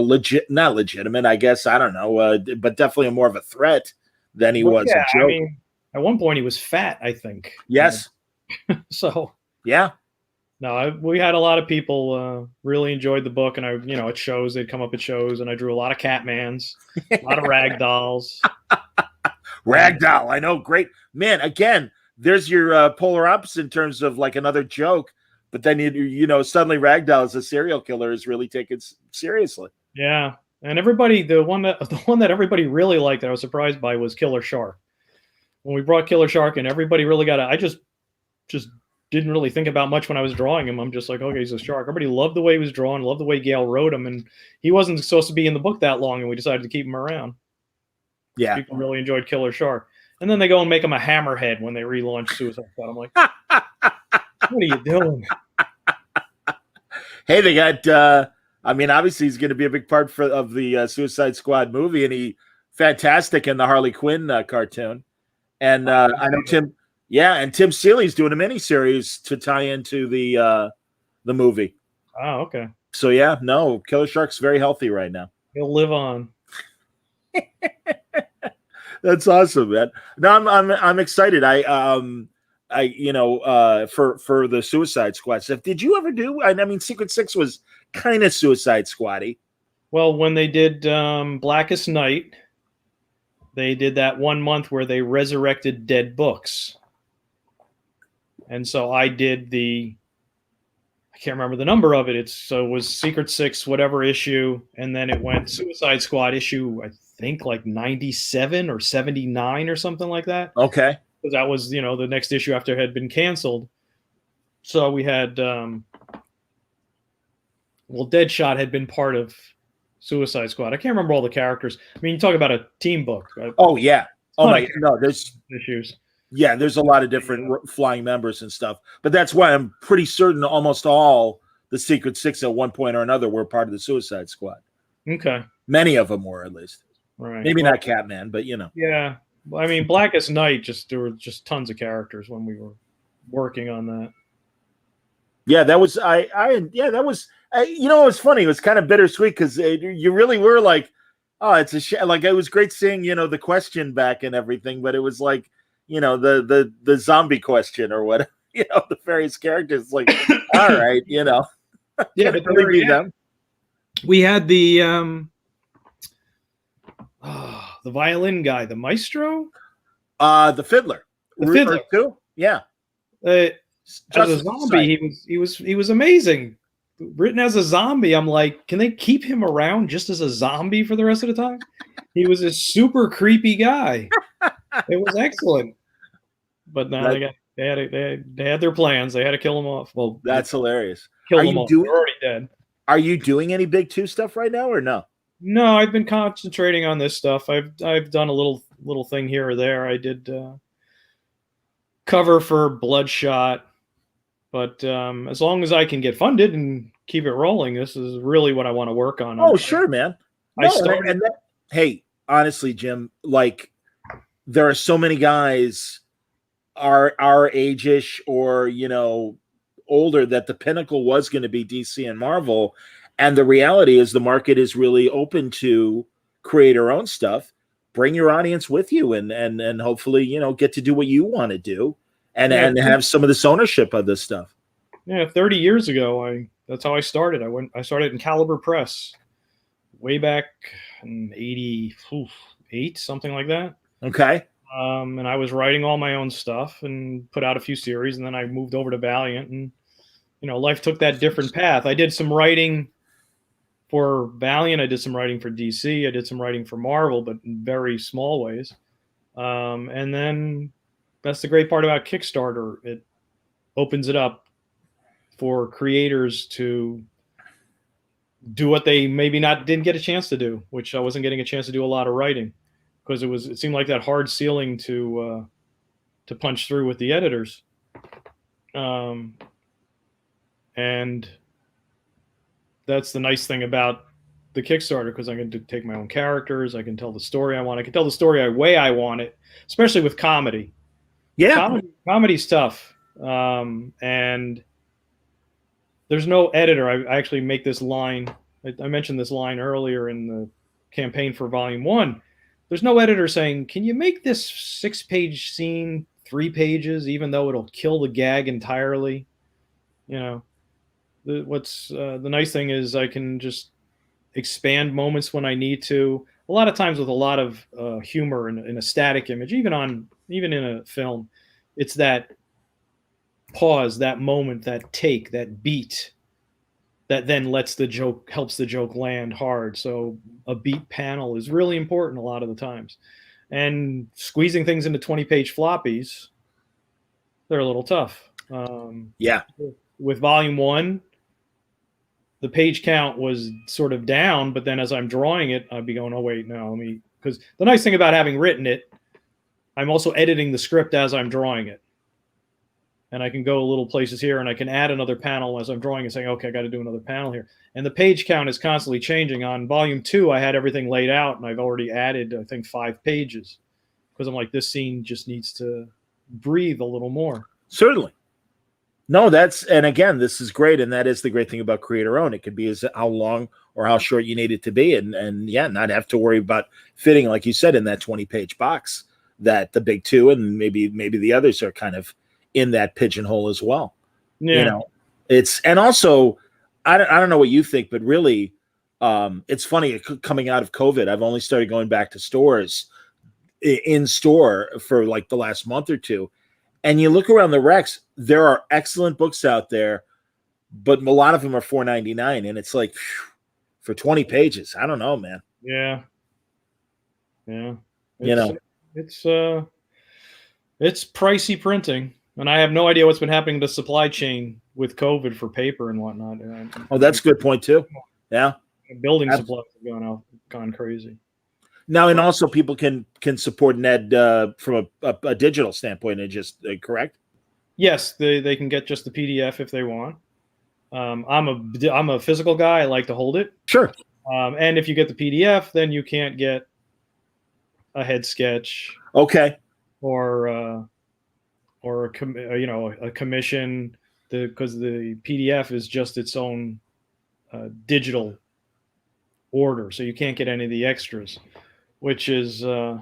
not legitimate, I guess. I don't know, but definitely more of a threat than he was a joke. I mean, at one point, he was fat, I think. Yes. So. Yeah. No, we had a lot of people really enjoyed the book, and at shows, they'd come up at shows, and I drew a lot of Catmans, a lot of rag dolls. Ragdoll, I know, great. Man, again, there's your polar opposite in terms of like another joke, but then, suddenly Ragdoll as a serial killer is really taken seriously. Yeah, and everybody, the one that everybody really liked that I was surprised by was Killer Shark. When we brought Killer Shark in, everybody really got it. I just didn't really think about much when I was drawing him. I'm just like, okay, he's a shark. Everybody loved the way he was drawn, loved the way Gale wrote him, and he wasn't supposed to be in the book that long, and we decided to keep him around. Yeah. People really enjoyed Killer Shark. And then they go and make him a hammerhead when they relaunch Suicide Squad. I'm like, what are you doing? Hey, they got I mean, obviously he's going to be a big part of the Suicide Squad movie, and he fantastic in the Harley Quinn cartoon. And I know Tim, yeah, and Tim Seeley's doing a miniseries to tie into the movie. Oh, okay. So yeah, no, Killer Shark's very healthy right now. He'll live on. That's awesome, man. No, I'm excited. For the Suicide Squad stuff. Did you ever do? I mean, Secret Six was kind of Suicide Squad-y. Well, when they did Blackest Night, they did that 1 month where they resurrected dead books. And so I did I can't remember the number of it. It was Secret Six, whatever issue. And then it went Suicide Squad issue, I think like 97 or 79 or something like that. Okay. Because that was, the next issue after it had been canceled. So we had, Deadshot had been part of Suicide Squad. I can't remember all the characters. I mean, you talk about a team book. Right? Oh yeah. Oh my. No, there's issues. Yeah, there's a lot of different flying members and stuff. But that's why I'm pretty certain almost all the Secret Six at one point or another were part of the Suicide Squad. Okay. Many of them were, at least. Right. Maybe not Catman, but Yeah. I mean, Blackest Night, there were just tons of characters when we were working on that. Yeah, that was it was funny. It was kind of bittersweet because you really were like, oh, it's a shame. Like, it was great seeing the question back and everything, but it was like, the zombie question or what, the various characters. Like, all right, yeah, but really be them. We had the violin guy, the maestro, the fiddler, too. Yeah, as a zombie, he was amazing. Written as a zombie, I'm like, can they keep him around just as a zombie for the rest of the time? He was a super creepy guy. It was excellent. But now they had their plans. They had to kill him off. Well, that's hilarious. Kill them off. They're already dead. Are you doing any Big Two stuff right now or no? No, I've been concentrating on this stuff. I've done a little thing here or there. I did cover for Bloodshot, but as long as I can get funded and keep it rolling, this is really what I want to work on. Oh, sure, man. Hey, honestly, Jim, like, there are so many guys our age-ish or older that the pinnacle was going to be DC and Marvel, and the reality is the market is really open to create our own stuff. Bring your audience with you and hopefully get to do what you want to do and have some of this ownership of this stuff. Yeah, 30 years ago, that's how I started. I started in Caliber Press way back in 88, something like that. Okay. And I was writing all my own stuff and put out a few series, and then I moved over to Valiant, and life took that different path. I did some writing for Valiant, I did some writing for DC, I did some writing for Marvel, but in very small ways. And then that's the great part about Kickstarter. It opens it up for creators to do what they maybe didn't get a chance to do, which I wasn't getting a chance to do a lot of writing, because it seemed like that hard ceiling to punch through with the editors. And that's the nice thing about the Kickstarter, because I can take my own characters. I can tell the story I want. I can tell the story the way I want it, especially with comedy. Yeah. Comedy's tough. And there's no editor. I actually make this line. I mentioned this line earlier in the campaign for Volume 1. There's no editor saying, can you make this 6-page scene 3 pages, even though it'll kill the gag entirely? The nice thing is I can just expand moments when I need to. A lot of times with a lot of humor in a static image, even in a film, it's that pause, that moment, that take, that beat that then helps the joke land hard. So a beat panel is really important a lot of the times. And squeezing things into 20-page floppies, they're a little tough. With Volume 1, the page count was sort of down, but then as I'm drawing it, I'd be going, oh, wait, no, because the nice thing about having written it, I'm also editing the script as I'm drawing it. and I can go little places here, and I can add another panel as I'm drawing and saying, okay, I got to do another panel here. And the page count is constantly changing. On volume 2, I had everything laid out, and I've already added, I think, 5 pages because I'm like, this scene just needs to breathe a little more. Certainly. No, and again, this is great, and that is the great thing about Creator Own. It could be as how long or how short you need it to be, and yeah, not have to worry about fitting, like you said, in that 20-page box that the big 2 and maybe the others are kind of in that pigeonhole as well. Yeah. You know, and also, I don't know what you think, but really, it's funny coming out of COVID. I've only started going back to stores in store for like the last month or two. And you look around the Rex, there are excellent books out there, but a lot of them are $4.99, and it's like, phew, for 20 pages, I don't know, man. Yeah. It's pricey printing, and I have no idea what's been happening to the supply chain with COVID for paper and whatnot. Oh, that's a good point too. Yeah, building supplies have gone crazy. Now, and also people can support Ned from a digital standpoint, and just correct? Yes, they can get just the PDF if they want. I'm a physical guy. I like to hold it. Sure. And if you get the PDF, then you can't get a head sketch. Okay. Or a commission, because the PDF is just its own digital order, so you can't get any of the extras. Which is, I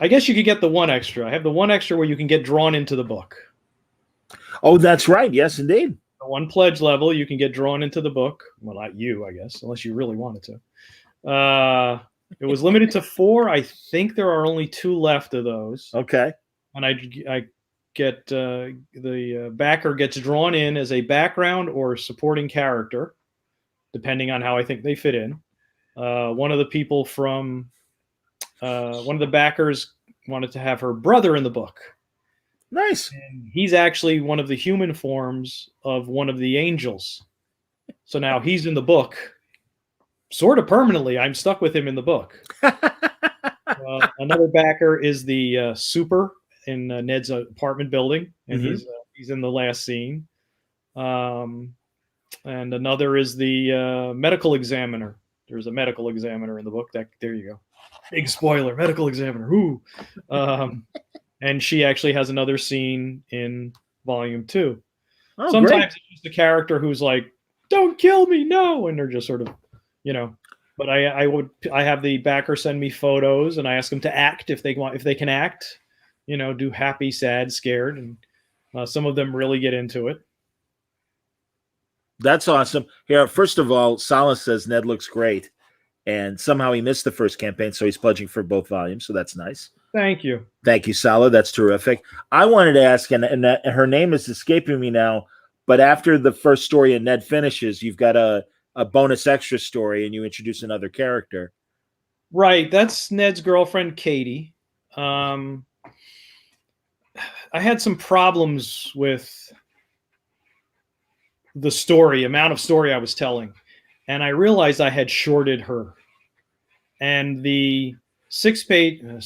guess you could get the one extra. I have the one extra where you can get drawn into the book. Oh, that's right. Yes, indeed. The one pledge level, you can get drawn into the book. Well, not you, I guess, unless you really wanted to. It was limited to 4. I think there are only 2 left of those. Okay. And I get the backer gets drawn in as a background or supporting character, depending on how I think they fit in. One of the people from one of the backers wanted to have her brother in the book. Nice. And he's actually one of the human forms of one of the angels. So now he's in the book sort of permanently. I'm stuck with him in the book. Another backer is the super in Ned's apartment building, and he's in the last scene. And another is the medical examiner. There's a medical examiner in the book. There you go. Big spoiler, medical examiner. Ooh. And she actually has another scene in volume 2. Oh, sometimes great. It's just a character who's like, "Don't kill me, no," and they're just sort of, But I have the backer send me photos, and I ask them to act if they can act. Do happy, sad, scared, and some of them really get into it. That's awesome. Here, first of all, Salas says Ned looks great, and somehow he missed the first campaign, so he's pledging for both volumes, so that's nice. Thank you. Thank you, Sala. That's terrific. I wanted to ask, and her name is escaping me now, but after the first story and Ned finishes, you've got a bonus extra story, and you introduce another character. Right. That's Ned's girlfriend, Katie. I had some problems with the amount of story I was telling, and I realized I had shorted her. And the 6 page, I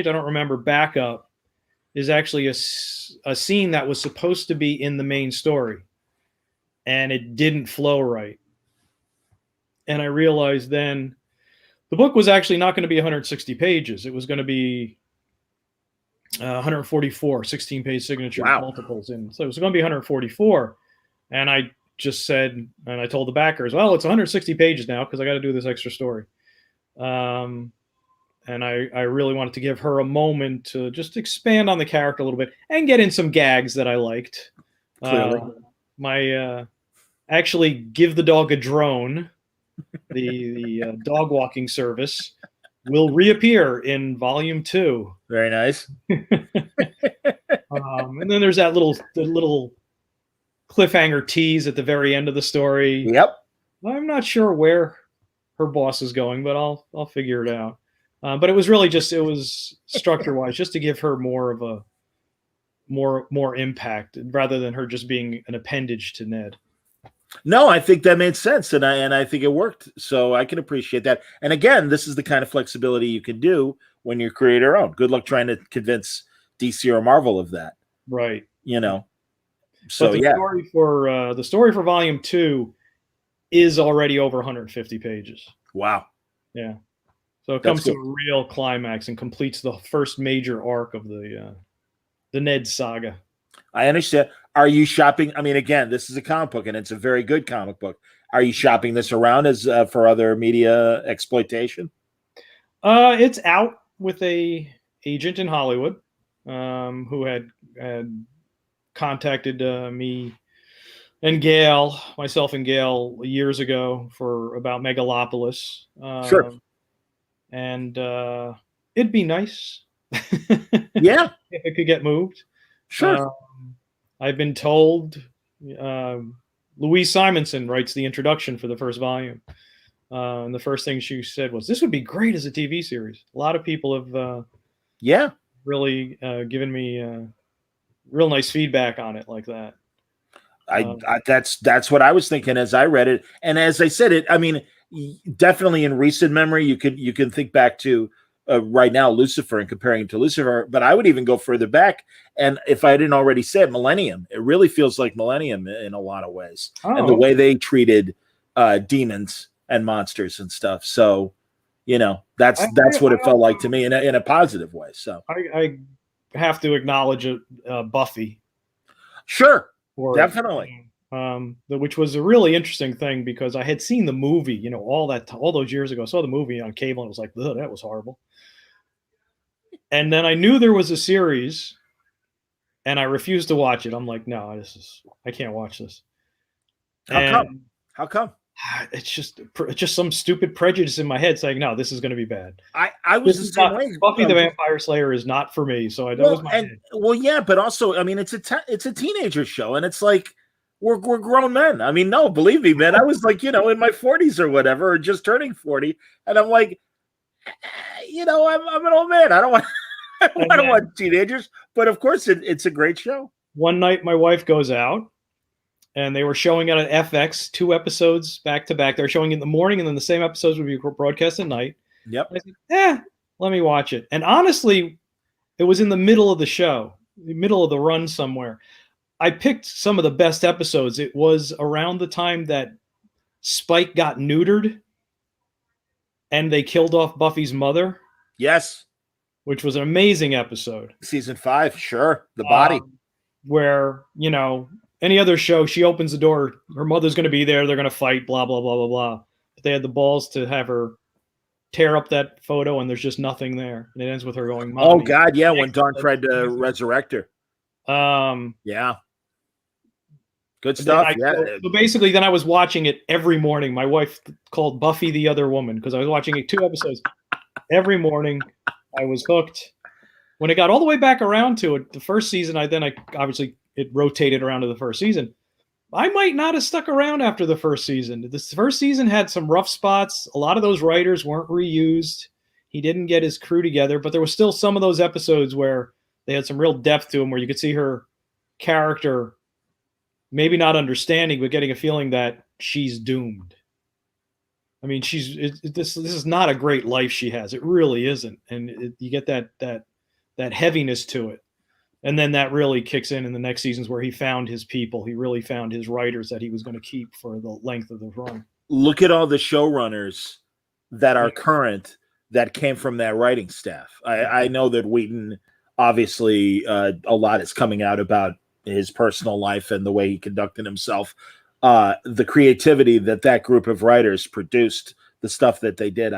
don't remember, backup is actually a scene that was supposed to be in the main story, and it didn't flow right. And I realized then the book was actually not going to be 160 pages. It was going to be 144, 16-page signature multiples. And so it was going to be 144. And I just said, and I told the backers, well, it's 160 pages now because I got to do this extra story. And I really wanted to give her a moment to just expand on the character a little bit and get in some gags that I liked. Clearly. Actually give the dog a drone. The dog walking service will reappear in volume 2. Very nice. And then there's that little cliffhanger tease at the very end of the story. Yep. I'm not sure where her boss is going, but I'll figure it out. But it was really it was structure wise, just to give her more of a more impact rather than her just being an appendage to Ned. No, I think that made sense, and I think it worked. So I can appreciate that. And again, this is the kind of flexibility you can do when you're creator own. Good luck trying to convince DC or Marvel of that, Right. you know. But So the story for volume 2 is already over 150 pages. wow, Yeah. So it that's comes to good. a real climax and completes the first major arc of the Ned saga. I understand. Are you shopping? I mean, again, this is a comic book, and it's a very good comic book. Are you shopping this around as for other media exploitation? It's out with a agent in Hollywood who had contacted me and myself and Gail years ago for about Megalopolis. Sure. And it'd be nice Yeah. if it could get moved. Sure. I've been told Louise Simonson writes the introduction for the first volume. And the first thing she said was, "This would be great as a TV series." A lot of people have Yeah. really given me real nice feedback on it like that. That's what I was thinking as I read it, and as I said it. I mean, definitely in recent memory, you can think back to right now Lucifer and comparing it to Lucifer, but I would even go further back. And if I didn't already say it, Millennium. It really feels like Millennium in a lot of ways, and the way they treated demons and monsters and stuff. So, that's what it felt like to me in a positive way. So I have to acknowledge Buffy. Sure, definitely. Which was a really interesting thing because I had seen the movie, all those years ago. I saw the movie on cable and it was like, ugh, that was horrible. And then I knew there was a series, and I refused to watch it. I'm like, no, I can't watch this. How come? It's just some stupid prejudice in my head saying, no, this is going to be bad. I was the same way. Buffy the Vampire Slayer is not for me. So yeah, but also, I mean, it's a teenager show, and it's like we're grown men. I mean, no, believe me, man. I was like, in my 40s or whatever, or just turning 40, and I'm like, I'm an old man. I don't want teenagers, but of course, it's a great show. One night, my wife goes out, and they were showing it on FX, 2 episodes back to back. They were showing it in the morning, and then the same episodes would be broadcast at night. Yep. I said, let me watch it. And honestly, it was in the middle of the show, the middle of the run somewhere. I picked some of the best episodes. It was around the time that Spike got neutered, and they killed off Buffy's mother. Yes. Which was an amazing episode. Season 5, sure. The body. Where, any other show, she opens the door, her mother's going to be there, they're going to fight, blah, blah, blah, blah, blah. But they had the balls to have her tear up that photo, and there's just nothing there. And it ends with her going, Mommy. Oh, God, yeah, when Dawn tried to resurrect her. Yeah. Good stuff. So basically, then I was watching it every morning. My wife called Buffy the Other Woman because I was watching it 2 episodes every morning. I was hooked. When it got all the way back around to it, the first season, obviously it rotated around to the first season. I might not have stuck around after the first season. This first season had some rough spots. A lot of those writers weren't reused. He didn't get his crew together, but there was still some of those episodes where they had some real depth to them, where you could see her character maybe not understanding, but getting a feeling that she's doomed. I mean, this is not a great life she has. It really isn't. And you get that heaviness to it. And then that really kicks in the next seasons where he found his people. He really found his writers that he was going to keep for the length of the run. Look at all the showrunners that are current that came from that writing staff. I know that Wheaton, obviously, a lot is coming out about his personal life and the way he conducted himself. The creativity that group of writers produced, the stuff that they did,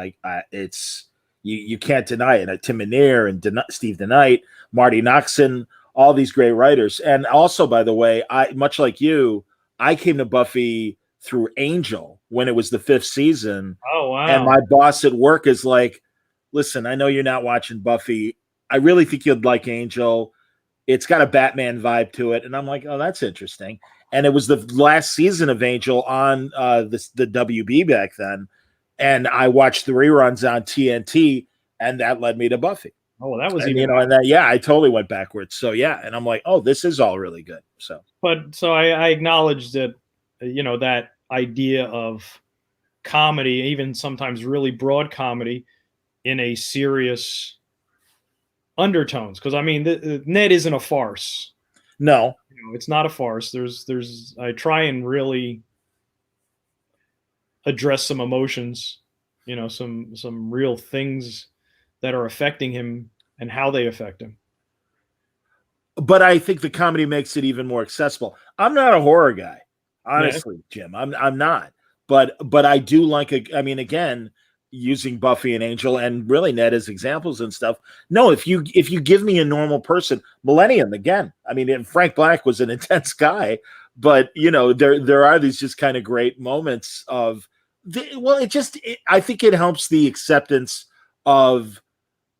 it's you can't deny it. Tim Minear and Steve DeKnight, Marty Noxon, all these great writers. And also, by the way, much like you, I came to Buffy through Angel when it was the 5th season. Oh, wow. And my boss at work is like, listen, I know you're not watching Buffy. I really think you'd like Angel. It's got a Batman vibe to it. And I'm like, oh, that's interesting. And it was the last season of Angel on the WB back then. And I watched the reruns on TNT, and that led me to Buffy. Oh, well, that was I totally went backwards. So, yeah. And I'm like, oh, this is all really good. So I acknowledge that, that idea of comedy, even sometimes really broad comedy, in a serious undertones, because I mean, Ned isn't a farce. No. It's not a farce. I try and really address some emotions, some real things that are affecting him and how they affect him. But I think the comedy makes it even more accessible. I'm not a horror guy, honestly, Jim. I'm not. But I do like I mean, again, using Buffy and Angel and really Ned as examples and stuff. No, if you give me a normal person, Millennium again. I mean, Frank Black was an intense guy, but there are these just kind of great moments of I think it helps the acceptance of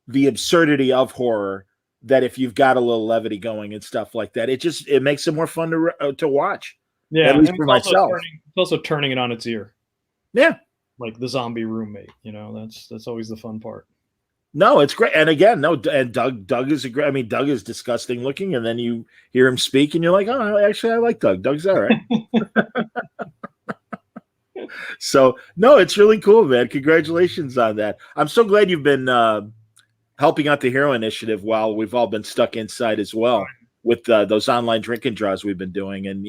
the absurdity of horror, that if you've got a little levity going and stuff like that, it makes it more fun to watch. Yeah, at least for myself. It's also turning it on its ear. Yeah, like the zombie roommate. That's always the fun part. No, it's great. And again, and Doug is Doug is disgusting looking, and then you hear him speak, and you're like, oh, actually, I like Doug. Doug's all right. So, no, it's really cool, man. Congratulations on that. I'm so glad you've been helping out the Hero Initiative while we've all been stuck inside as well with those online drinking draws we've been doing. And,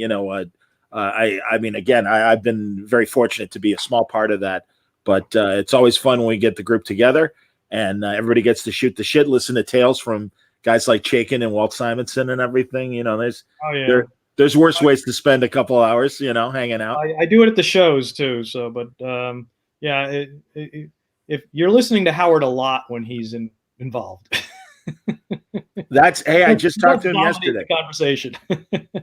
I mean, again, I've been very fortunate to be a small part of that. But it's always fun when we get the group together and everybody gets to shoot the shit, listen to tales from guys like Chaikin and Walt Simonson and everything. There's worse ways to spend a couple hours, hanging out. I do it at the shows too. So, but if you're listening to Howard a lot when he's involved. I just talked to him yesterday. Conversation.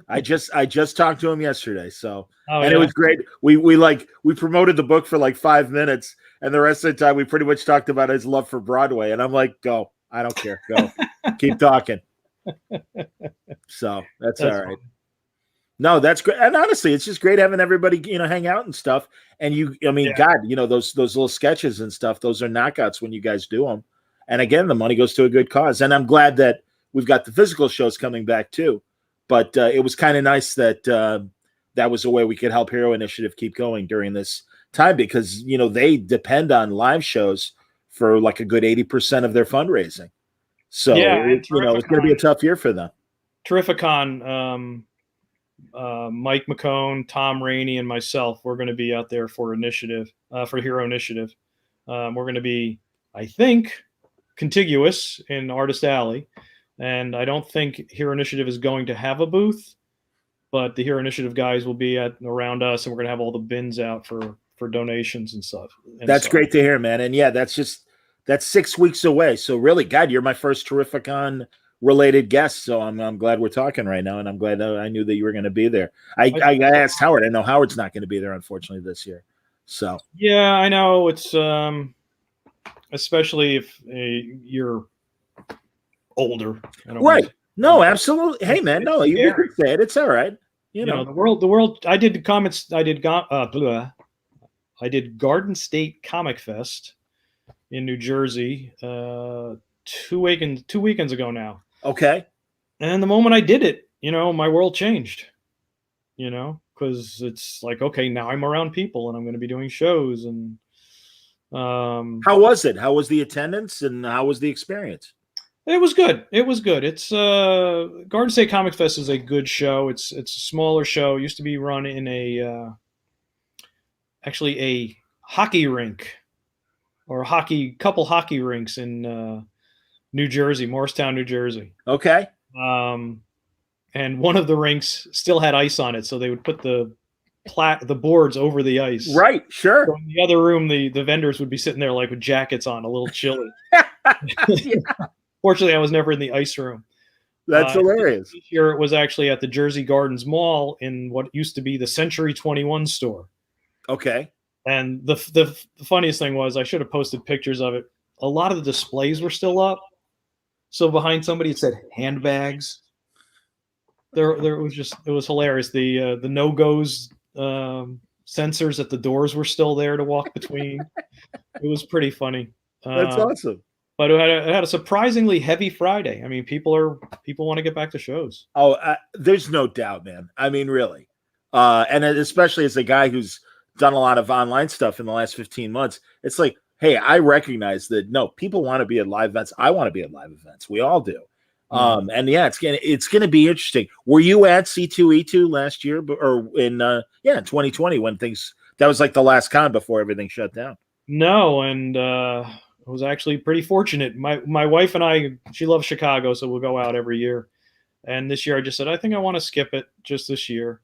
I just talked to him yesterday. So, it was great. We promoted the book for like 5 minutes, and the rest of the time we pretty much talked about his love for Broadway. And I'm like, go, I don't care. Go, keep talking. So that's all right. Fun. No, that's great. And honestly, it's just great having everybody, hang out and stuff. And God, those little sketches and stuff, those are knockouts when you guys do them. And again, the money goes to a good cause. And I'm glad that we've got the physical shows coming back too. But it was kind of nice that that was a way we could help Hero Initiative keep going during this time, because, they depend on live shows for like a good 80% of their fundraising. So, it's going to be a tough year for them. Terrificon, Mike McCone, Tom Rainey, and myself, we're going to be out there for Hero Initiative. We're going to be, I think, contiguous in Artist Alley, and I don't think Hero Initiative is going to have a booth, but the Hero Initiative guys will be around us, and we're going to have all the bins out for donations and stuff. That's great to hear, man. And that's 6 weeks away. So really, God, you're my first Terrificon related guest, so I'm glad we're talking right now, and I'm glad I knew that you were going to be there. I asked Howard. I know Howard's not going to be there, unfortunately, this year. So yeah, I know it's especially if you're older, right? No, absolutely. Hey, man, no, you can say it. It's all right. The world. I did comments. I did Garden State Comic Fest in New Jersey 2 weekends ago now. Okay. And the moment I did it, my world changed, because it's like, okay, now I'm around people and I'm going to be doing shows. And how was it? How was the attendance and how was the experience? It was good. It's Garden State Comic Fest is a good show. It's a smaller show. It used to be run in actually a hockey rink or couple hockey rinks in New Jersey, Morristown, New Jersey. Okay. And one of the rinks still had ice on it, so they would put the boards over the ice. Right, sure. So in the other room, the vendors would be sitting there like with jackets on, a little chilly. Fortunately, I was never in the ice room. That's hilarious. This year, it was actually at the Jersey Gardens Mall in what used to be the Century 21 store. Okay. And the funniest thing was, I should have posted pictures of it. A lot of the displays were still up. So behind somebody, it said handbags. It was hilarious. The no-goes sensors at the doors were still there to walk between. It was pretty funny. That's awesome. But it had a surprisingly heavy Friday. I mean, people want to get back to shows. Oh, there's no doubt, man. I mean, really. And especially as a guy who's done a lot of online stuff in the last 15 months, it's like, hey, I recognize that no, people want to be at live events. I want to be at live events. We all do. And yeah, it's gonna be interesting. Were you at C2E2 last year, or in 2020 when that was like the last con before everything shut down? No, and I was actually pretty fortunate. My wife and I, she loves Chicago, so we'll go out every year. And this year I just said, I think I want to skip it just this year.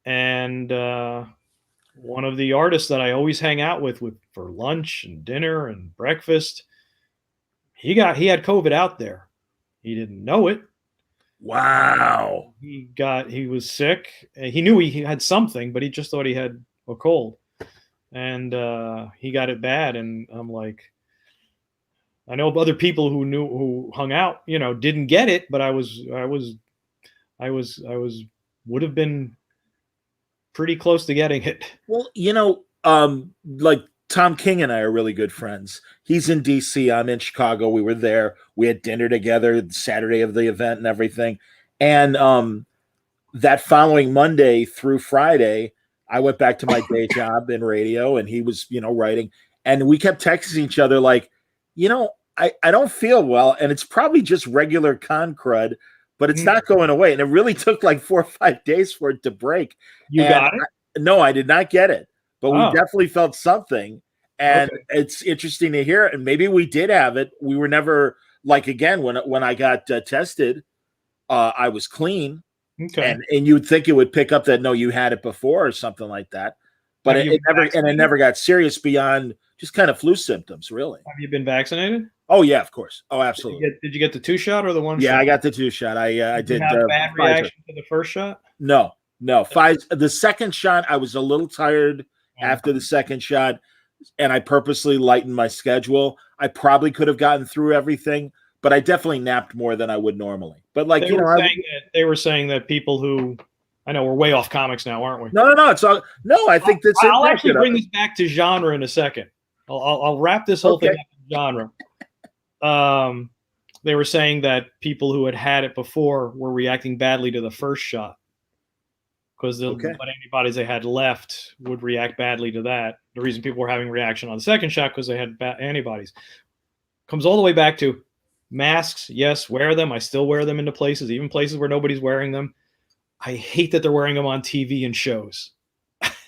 And one of the artists that I always hang out with for lunch and dinner and breakfast, he had COVID out there. He didn't know it. Wow. He was sick. He knew he had something, but he just thought he had a cold. And he got it bad. And I'm like, I know other people who hung out, didn't get it, but I would have been pretty close to getting it. Well, like Tom King and I are really good friends. He's in DC. I'm in Chicago. We were there. We had dinner together Saturday of the event and everything. And that following Monday through Friday, I went back to my day job in radio, and he was, writing. And we kept texting each other like, I don't feel well. And it's probably just regular con crud, but it's not going away. And it really took like 4 or 5 days for it to break. Got it? No, I did not get it. But we definitely felt something. And it's interesting to hear. And maybe we did have it. We were never, like, again, when I got tested, I was clean. Okay. And you'd think it would pick up that, no, you had it before or something like that. But it never got serious beyond just kind of flu symptoms, really. Have you been vaccinated? Oh, yeah, of course. Oh, absolutely. Did you get the 2-shot or the 1-shot? Yeah, I got the 2-shot. I did. You have a bad reaction to the first shot? No. The second shot, I was a little tired after the second shot, and I purposely lightened my schedule. I probably could have gotten through everything, but I definitely napped more than I would normally. But like, they were saying that people who, I know we're way off comics now, aren't we? No. It's all, no, I think that's I'll actually bring this back to genre in a second. I'll wrap this whole thing up in genre. They were saying that people who had it before were reacting badly to the first shot because what antibodies they had left would react badly to that. The reason people were having reaction on the second shot because they had antibodies. Comes all the way back to masks. Yes, wear them. I still wear them into places, even places where nobody's wearing them. I hate that they're wearing them on TV and shows.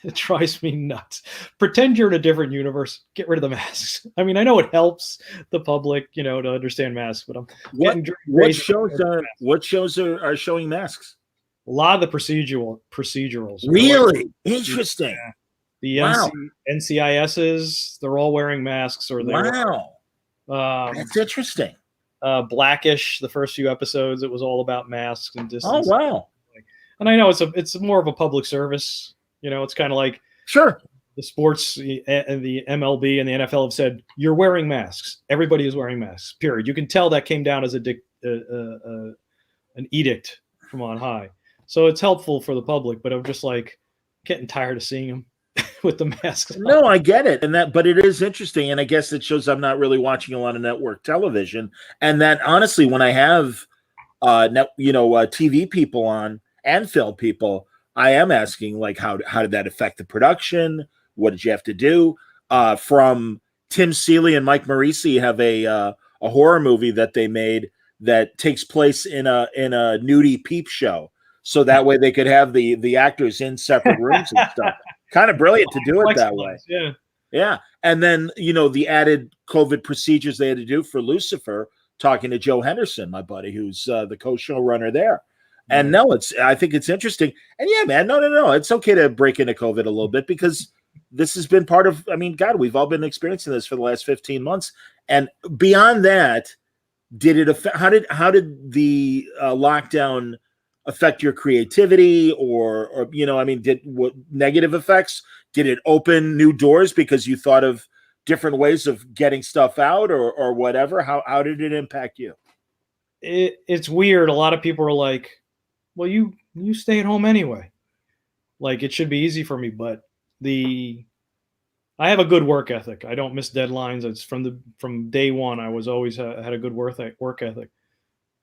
It drives me nuts. Pretend you're in a different universe. Get rid of the masks. I mean, I know it helps the public, to understand masks, but what shows are showing masks? A lot of the procedurals. Really? Interesting. Yeah. The NCISs, they're all wearing masks. That's interesting. Blackish, the first few episodes, it was all about masks and distance. Oh, wow. And I know it's more of a public service. It's kind of like the sports, the MLB and the NFL have said, you're wearing masks. Everybody is wearing masks, period. You can tell that came down as an edict from on high. So it's helpful for the public, but I'm just like getting tired of seeing them with the masks on. No, I get it. But it is interesting. And I guess it shows I'm not really watching a lot of network television. And that honestly, when I have, TV people on and film people, I am asking, like, how did that affect the production? What did you have to do? From Tim Seeley and Mike Morisi have a horror movie that they made that takes place in a nudie peep show, so that way they could have the actors in separate rooms and stuff. Kind of brilliant to do it that way. Yeah. And then the added COVID procedures they had to do for Lucifer. Talking to Joe Henderson, my buddy, who's the co-showrunner there. And I think it's interesting. And yeah, man, no. It's okay to break into COVID a little bit because this has been part of, God, we've all been experiencing this for the last 15 months. And beyond that, did it affect, how did the lockdown affect your creativity or what negative effects? Did it open new doors because you thought of different ways of getting stuff out or whatever? How did it impact you? It's weird. A lot of people are like, well, you stay at home anyway. Like, it should be easy for me, but I have a good work ethic. I don't miss deadlines. It's from day one. I was always had a good work ethic,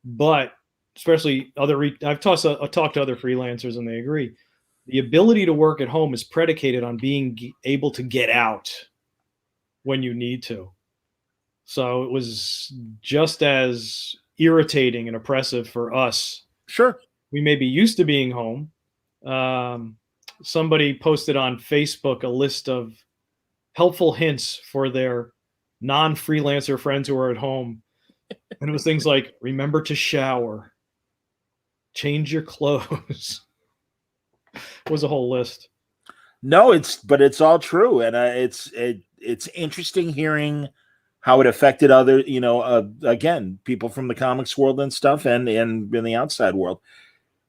but especially I've talked to other freelancers and they agree. The ability to work at home is predicated on being able to get out. when you need to. So it was just as irritating and oppressive for us. Sure. We may be used to being home. Somebody posted on Facebook a list of helpful hints for their non-freelancer friends who are at home. And it was things like, remember to shower, change your clothes. It was a whole list. No, but it's all true. And it's interesting hearing how it affected other, again, people from the comics world and stuff, and in the outside world.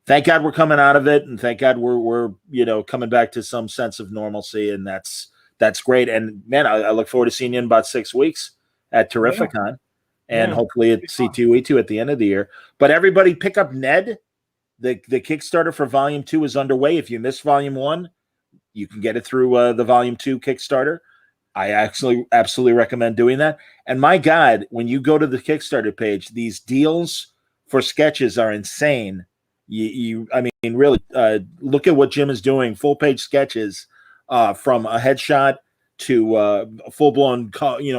Thank God we're coming out of it, and thank God we're coming back to some sense of normalcy, and that's great. And man, I look forward to seeing you in about 6 weeks at Terrificon, and hopefully at C2E2 at the end of the year. But everybody, pick up Ned. The Kickstarter for Volume 2 is underway. If you missed Volume 1, you can get it through the Volume 2 Kickstarter. I actually absolutely recommend doing that. And my God, when you go to the Kickstarter page, these deals for sketches are insane. I mean, really, look at what Jim is doing. Full page sketches, from a headshot to full blown,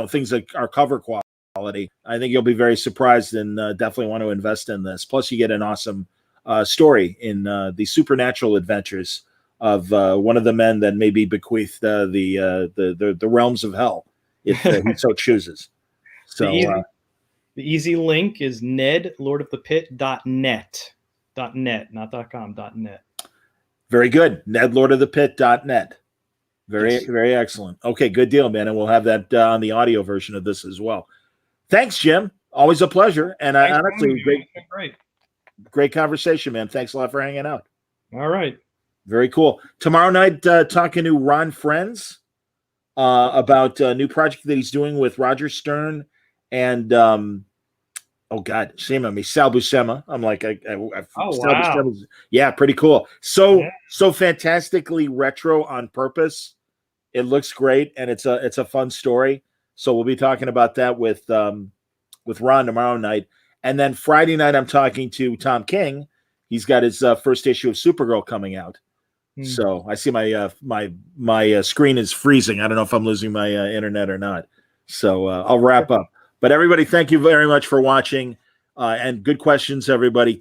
things that are cover quality. I think you'll be very surprised, and definitely want to invest in this. Plus, you get an awesome story in the supernatural adventures of one of the men that may be bequeathed the realms of hell if he so chooses. So the easy link is nedlordofthepit.net. .net, not .com, .net. Very good. nedlordofthepit.net. Very excellent. Okay, good deal, man. And we'll have that on the audio version of this as well. Thanks, Jim. Always a pleasure. And honestly, great conversation, man. Thanks a lot for hanging out. All right. Very cool. Tomorrow night, talking to Ron Friends about a new project that he's doing with Roger Stern and oh God, shame on me, Sal Buscema. I'm like, wow. Yeah, pretty cool. So fantastically retro on purpose. It looks great, and it's a fun story. So we'll be talking about that with Ron tomorrow night, and then Friday night I'm talking to Tom King. He's got his first issue of Supergirl coming out. So I see my screen is freezing. I don't know if I'm losing my internet or not. So I'll wrap up. But everybody, thank you very much for watching, and good questions, everybody.